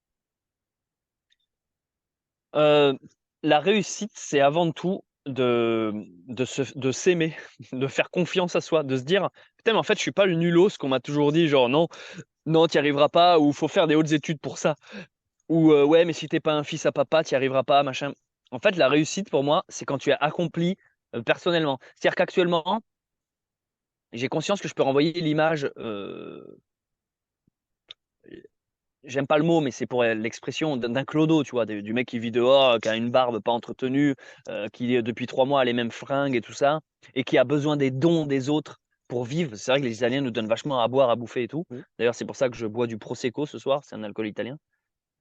Heu, la réussite, c'est avant tout de s'aimer, de faire confiance à soi, de se dire: «Putain, mais en fait, je suis pas le nulos qu'on m'a toujours dit, genre non, non, tu y arriveras pas ou faut faire des hautes études pour ça» ou «Ouais, mais si tu es pas un fils à papa, tu y arriveras pas, machin». En fait, la réussite pour moi, c'est quand tu as accompli, personnellement. C'est-à-dire qu'actuellement, j'ai conscience que je peux renvoyer l'image, j'aime pas le mot, mais c'est pour l'expression d'un clodo, tu vois? Du mec qui vit dehors, qui a une barbe pas entretenue, qui, depuis 3 mois a les mêmes fringues et tout ça et qui a besoin des dons des autres pour vivre. C'est vrai que les Italiens nous donnent vachement à boire, à bouffer et tout. Mmh. D'ailleurs, c'est pour ça que je bois du prosecco ce soir, c'est un alcool italien,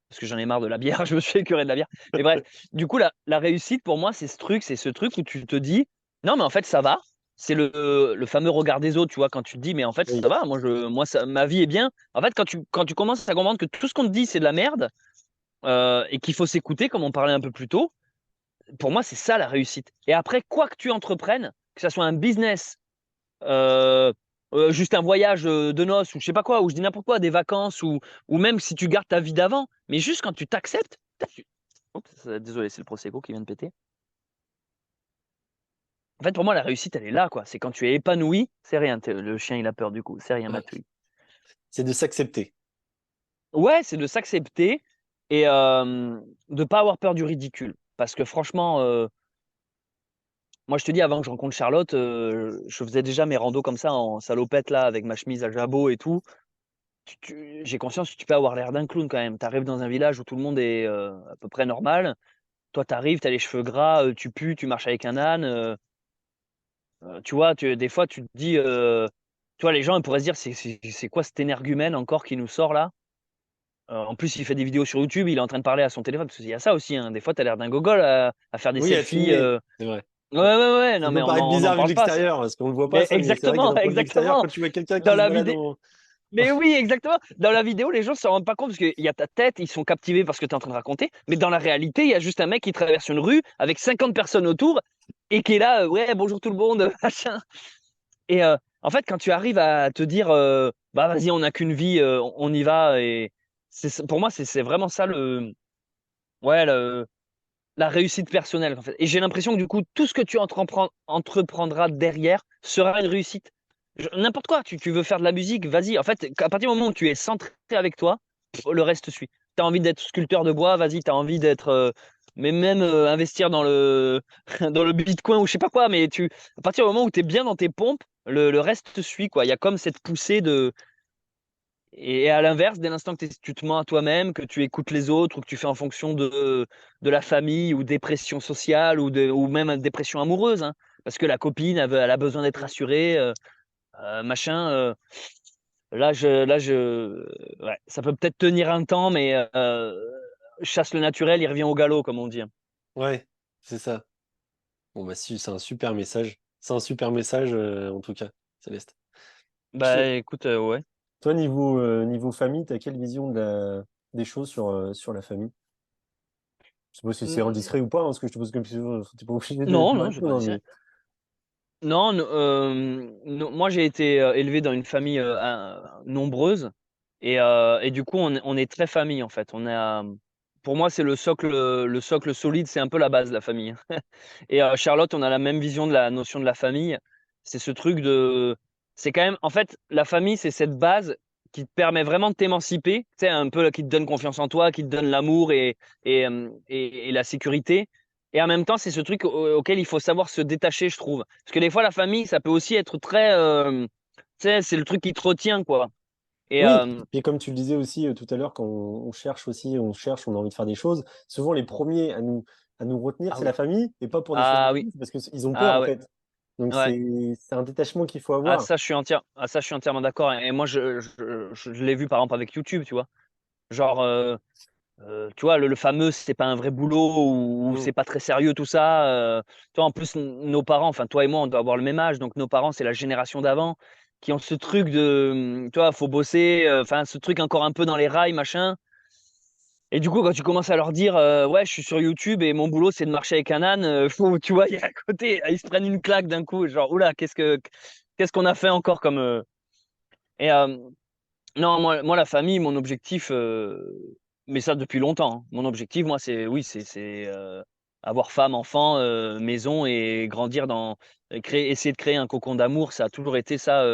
parce que j'en ai marre de la bière, je me suis écœuré de la bière. Mais bref, du coup, la réussite pour moi, c'est ce truc où tu te dis: «Non, mais en fait, ça va». C'est le fameux regard des autres, tu vois? Quand tu te dis: «Mais en fait, Oui. ça va, moi ça ma vie est bien». En fait, quand tu commences à comprendre que tout ce qu'on te dit, c'est de la merde, et qu'il faut s'écouter, comme on parlait un peu plus tôt, pour moi, c'est ça la réussite. Et après, quoi que tu entreprennes, que ça soit un business, heu juste un voyage, de noces ou je sais pas quoi, ou je dis n'importe quoi, des vacances ou même si tu gardes ta vie d'avant, mais juste quand tu t'acceptes, tu oups, désolé, c'est le prosecco qui vient de péter. En fait, pour moi, la réussite, elle est là, quoi. C'est quand tu es épanoui, c'est rien, le chien, il a peur du coup, c'est rien, Ouais. Matouille. C'est de s'accepter. Ouais, c'est de s'accepter et de pas avoir peur du ridicule. Parce que franchement, moi, je te dis, avant que je rencontre Charlotte, je faisais déjà mes randos comme ça en salopette là, avec ma chemise à jabot et tout. J'ai conscience que tu peux avoir l'air d'un clown quand même. Tu arrives dans un village où tout le monde est, à peu près normal. Toi, tu arrives, tu as les cheveux gras, tu pues, tu marches avec un âne, tu vois? Des fois, tu te dis, tu vois, les gens, ils pourraient se dire: «C'est quoi cet énergumène encore qui nous sort là?» En plus, il fait des vidéos sur YouTube, il est en train de parler à son téléphone, parce qu'il y a ça aussi, hein. Des fois, tu as l'air d'un gogol à faire des Oui, à selfies, filmer, c'est vrai. ouais, ouais, ouais, Ça non, mais peut on paraître n'en bizarre vu de parle pas. l'extérieur, parce qu'on ne le voit pas Mais ça, mais c'est vrai que exactement, d'un point de vue extérieur, exactement. quand tu vois quelqu'un Dans qui se la balade vidéo en Mais oui, exactement. Dans la vidéo, les gens ne se rendent pas compte parce qu'il y a ta tête, ils sont captivés par ce que tu es en train de raconter. Mais dans la réalité, il y a juste un mec qui traverse une rue avec 50 personnes autour et qui est là, ouais, bonjour tout le monde, machin. Et en fait, quand tu arrives à te dire, bah vas-y, on n'a qu'une vie, on y va. Et pour moi, c'est vraiment ça ouais, la réussite personnelle, en fait. Et j'ai l'impression que du coup, tout ce que tu entreprendras derrière sera une réussite. N'importe quoi, tu veux faire de la musique, vas-y. En fait, à partir du moment où tu es centré avec toi, le reste suit. Tu as envie d'être sculpteur de bois, vas-y. Tu as envie d'être mais même investir dans le, dans le Bitcoin ou je sais pas quoi, mais à partir du moment où tu es bien dans tes pompes, le reste te suit, quoi. Il y a comme cette poussée de. Et à l'inverse, dès l'instant que tu te mens à toi-même, que tu écoutes les autres ou que tu fais en fonction de la famille ou dépression sociale ou même dépression amoureuse, hein, parce que la copine, elle a besoin d'être rassurée, machin. Ouais, ça peut peut-être tenir un temps, mais chasse le naturel, il revient au galop, comme on dit. Ouais, c'est ça. Bon, bah, si, c'est un super message. C'est un super message, en tout cas, Céleste. Bah écoute, ouais. Toi, niveau famille, tu as quelle vision des choses sur la famille? Je sais pas si c'est Mm, indiscret ou pas, hein, ce que je te pose comme question, t'es pas obligé de Non, me non, je vais répondre, pas hein, dire ça. mais Non, moi j'ai été élevé dans une famille nombreuse et du coup on est très famille en fait. Pour moi c'est le socle solide, c'est un peu la base de la famille. Et Charlotte, on a la même vision de la notion de la famille. C'est ce truc de, c'est quand même, en fait, la famille c'est cette base qui te permet vraiment de t'émanciper, tu sais, un peu qui te donne confiance en toi, qui te donne l'amour et la sécurité. Et en même temps, c'est ce truc auquel il faut savoir se détacher, je trouve. Parce que des fois, la famille, ça peut aussi être très, tu sais, c'est le truc qui te retient, quoi. Et oui. Et comme tu le disais aussi tout à l'heure, quand on cherche, on a envie de faire des choses, souvent les premiers à nous retenir, ah c'est oui, la famille, et pas pour des choses ah oui, négatives, parce qu'ils ont peur, ah en ouais, fait. Donc ouais. c'est un détachement qu'il faut avoir. Ah, ça, je suis entièrement d'accord. Et moi, je l'ai vu par exemple avec YouTube, tu vois. Genre, tu vois, le fameux, c'est pas un vrai boulot ou Mm. c'est pas très sérieux tout ça. Tu vois, en plus, nos parents, enfin, toi et moi, on doit avoir le même âge, donc nos parents, c'est la génération d'avant qui ont ce truc de, tu vois, faut bosser, enfin, ce truc encore un peu dans les rails, machin. Et du coup, quand tu commences à leur dire, ouais, je suis sur YouTube et mon boulot, c'est de marcher avec un âne, tu vois, il y a à côté, ils se prennent une claque d'un coup, genre, oula, qu'est-ce qu'on a fait encore comme. Et non, moi, la famille, mon objectif, mais ça depuis longtemps, hein. Mon objectif, moi, oui, c'est avoir femme, enfant, maison et grandir essayer de créer un cocon d'amour. Ça a toujours été ça,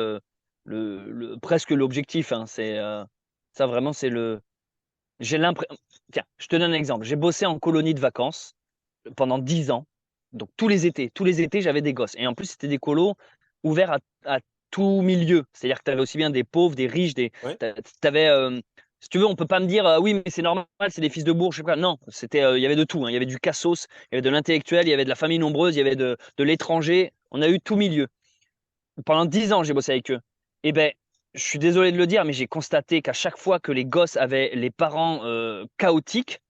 presque l'objectif, hein. Ça vraiment, j'ai l'impression. Tiens, je te donne un exemple. J'ai bossé en colonie de vacances pendant 10 ans. Donc tous les étés, j'avais des gosses. Et en plus, c'était des colos ouverts à tout milieu. C'est-à-dire que tu avais aussi bien des pauvres, des riches, Ouais. t'avais, si tu veux, on peut pas me dire oui, mais c'est normal, c'est des fils de bourge, je sais pas. Non, il y avait de tout, hein. Il y avait du cassos, il y avait de l'intellectuel, il y avait de la famille nombreuse, il y avait de l'étranger. On a eu tout milieu. Pendant 10 ans, j'ai bossé avec eux. Et ben, je suis désolé de le dire, mais j'ai constaté qu'à chaque fois que les gosses avaient les parents chaotiques,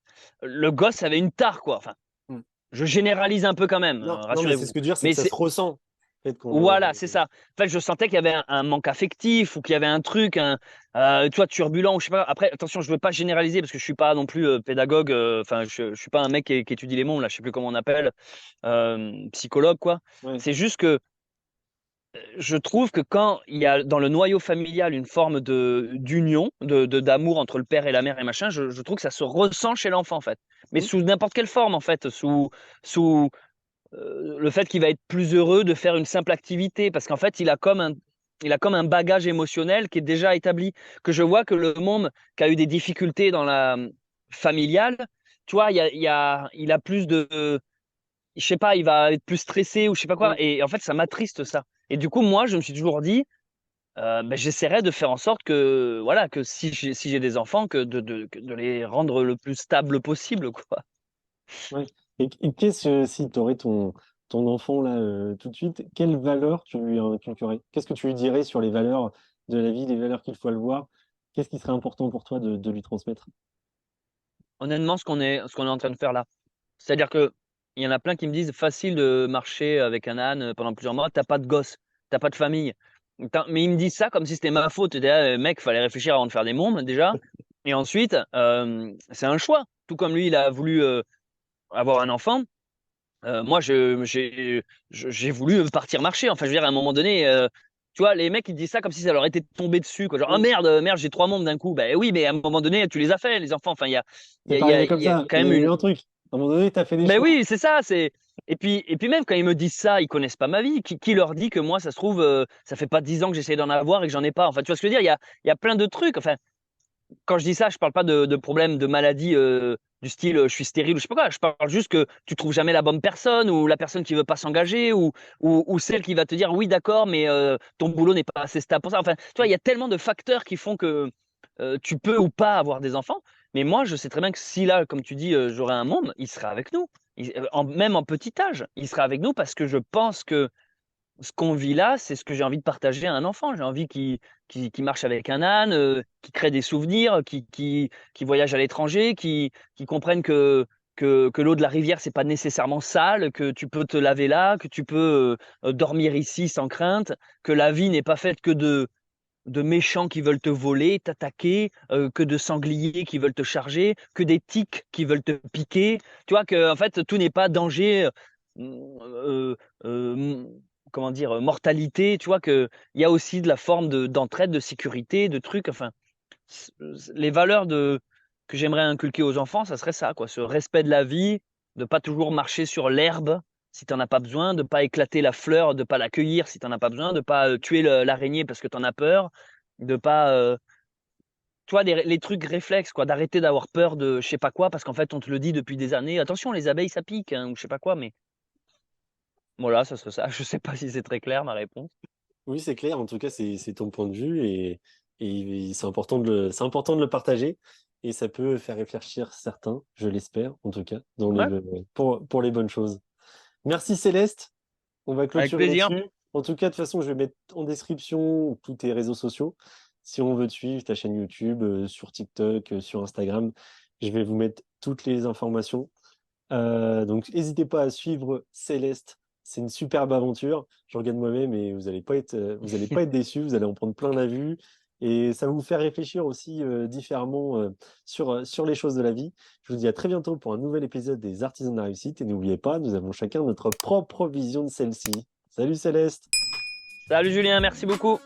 le gosse avait une tare, quoi. Enfin, Mm. je généralise un peu quand même, Non, non, mais c'est ce rassurez-vous. que je veux dire, c'est que Mais ça se c'est ressent. Le fait voilà, c'est ça. En fait, je sentais qu'il y avait un manque affectif ou qu'il y avait un truc, tu vois, turbulent ou je sais pas. Après, attention, je veux pas généraliser parce que je suis pas non plus pédagogue. Enfin, je suis pas un mec qui étudie les mondes là. Je sais plus comment on appelle, psychologue quoi. Ouais. C'est juste que je trouve que quand il y a dans le noyau familial une forme de d'union, d'amour entre le père et la mère et machin, je trouve que ça se ressent chez l'enfant en fait. Mais Mm. sous n'importe quelle forme en fait, sous le fait qu'il va être plus heureux de faire une simple activité, parce qu'en fait, il a comme un bagage émotionnel qui est déjà établi. Que je vois que le monde qui a eu des difficultés dans la familiale, tu vois, il a plus de, je sais pas, il va être plus stressé ou je sais pas quoi. Mm. Et en fait, ça m'attriste ça. Et du coup, moi, je me suis toujours dit, ben, j'essaierai de faire en sorte que, voilà, que si j'ai des enfants, que de les rendre le plus stable possible, quoi. Ouais. Et si tu aurais ton enfant là tout de suite, quelles valeurs tu lui inculquerais? Qu'est-ce que tu lui dirais sur les valeurs de la vie, les valeurs qu'il faut le voir? Qu'est-ce qui serait important pour toi de lui transmettre? Honnêtement, ce qu'on est en train de faire là. C'est-à-dire que il y en a plein qui me disent facile de marcher avec un âne pendant plusieurs mois, t'as pas de gosse, t'as pas de famille. Mais ils me disent ça comme si c'était ma faute. Et déjà, mec, fallait réfléchir avant de faire des mômes déjà. Et ensuite, c'est un choix. Tout comme lui, il a voulu avoir un enfant. Moi, j'ai voulu partir marcher. Enfin, je veux dire, à un moment donné, tu vois, les mecs, ils disent ça comme si ça leur était tombé dessus, quoi. Genre, oh Mm. merde, merde, j'ai trois mômes d'un coup. Ben oui, mais à un moment donné, tu les as fait, les enfants. Enfin, il C'est y a, pas il y a, arrivé il comme y a ça. quand Il y même a eu une. un truc. À un moment donné, tu as fait des Ben choix. oui, c'est ça. Et puis même quand ils me disent ça, ils connaissent pas ma vie. Qui leur dit que moi, ça se trouve, ça fait pas 10 ans que j'essaie d'en avoir et que j'en ai pas. Enfin, tu vois ce que je veux dire? Il y a plein de trucs. Enfin, quand je dis ça, je parle pas de problèmes de maladie du style je suis stérile ou je sais pas quoi. Je parle juste que tu trouves jamais la bonne personne ou la personne qui veut pas s'engager ou celle qui va te dire oui, d'accord, mais ton boulot n'est pas assez stable pour ça. Enfin, tu vois, il y a tellement de facteurs qui font que tu peux ou pas avoir des enfants. Mais moi, je sais très bien que si là, comme tu dis, j'aurais un môme, il serait avec nous. Même en petit âge, il sera avec nous parce que je pense que ce qu'on vit là, c'est ce que j'ai envie de partager à un enfant. J'ai envie qu'il marche avec un âne, qu'il crée des souvenirs, qu'il voyage à l'étranger, qu'il comprenne que l'eau de la rivière, c'est pas nécessairement sale, que tu peux te laver là, que tu peux dormir ici sans crainte, que la vie n'est pas faite que de méchants qui veulent te voler, t'attaquer, que de sangliers qui veulent te charger, que des tiques qui veulent te piquer. Tu vois que en fait tout n'est pas danger, euh, euh, comment dire, mortalité. Tu vois que il y a aussi de la forme d'entraide, de sécurité, de trucs. Enfin, les valeurs que j'aimerais inculquer aux enfants, ça serait ça, quoi, ce respect de la vie, de pas toujours marcher sur l'herbe si tu n'en as pas besoin, de pas éclater la fleur, de pas la cueillir si tu n'en as pas besoin, de pas tuer l'araignée parce que tu en as peur, de pas, tu vois, les trucs réflexes, quoi, d'arrêter d'avoir peur de je sais pas quoi parce qu'en fait on te le dit depuis des années. Attention, les abeilles ça pique, hein, ou je sais pas quoi, mais voilà, ça serait ça. Je sais pas si c'est très clair ma réponse. Oui, c'est clair. En tout cas, c'est ton point de vue et c'est important de le partager et ça peut faire réfléchir certains, je l'espère, en tout cas, Ouais, pour les bonnes choses. Merci Céleste. On va avec clôturer plaisir. là-dessus. En tout cas, de toute façon, je vais mettre en description tous tes réseaux sociaux. Si on veut te suivre, ta chaîne YouTube, sur TikTok, sur Instagram, je vais vous mettre toutes les informations. Donc, n'hésitez pas à suivre Céleste. C'est une superbe aventure. Je regarde moi-même et vous allez pas être déçus. Vous allez en prendre plein la vue et ça va vous faire réfléchir aussi différemment sur les choses de la vie. Je vous dis à très bientôt pour un nouvel épisode des Artisans de la réussite et n'oubliez pas, nous avons chacun notre propre vision de celle-ci. Salut Céleste! Salut Julien, merci beaucoup.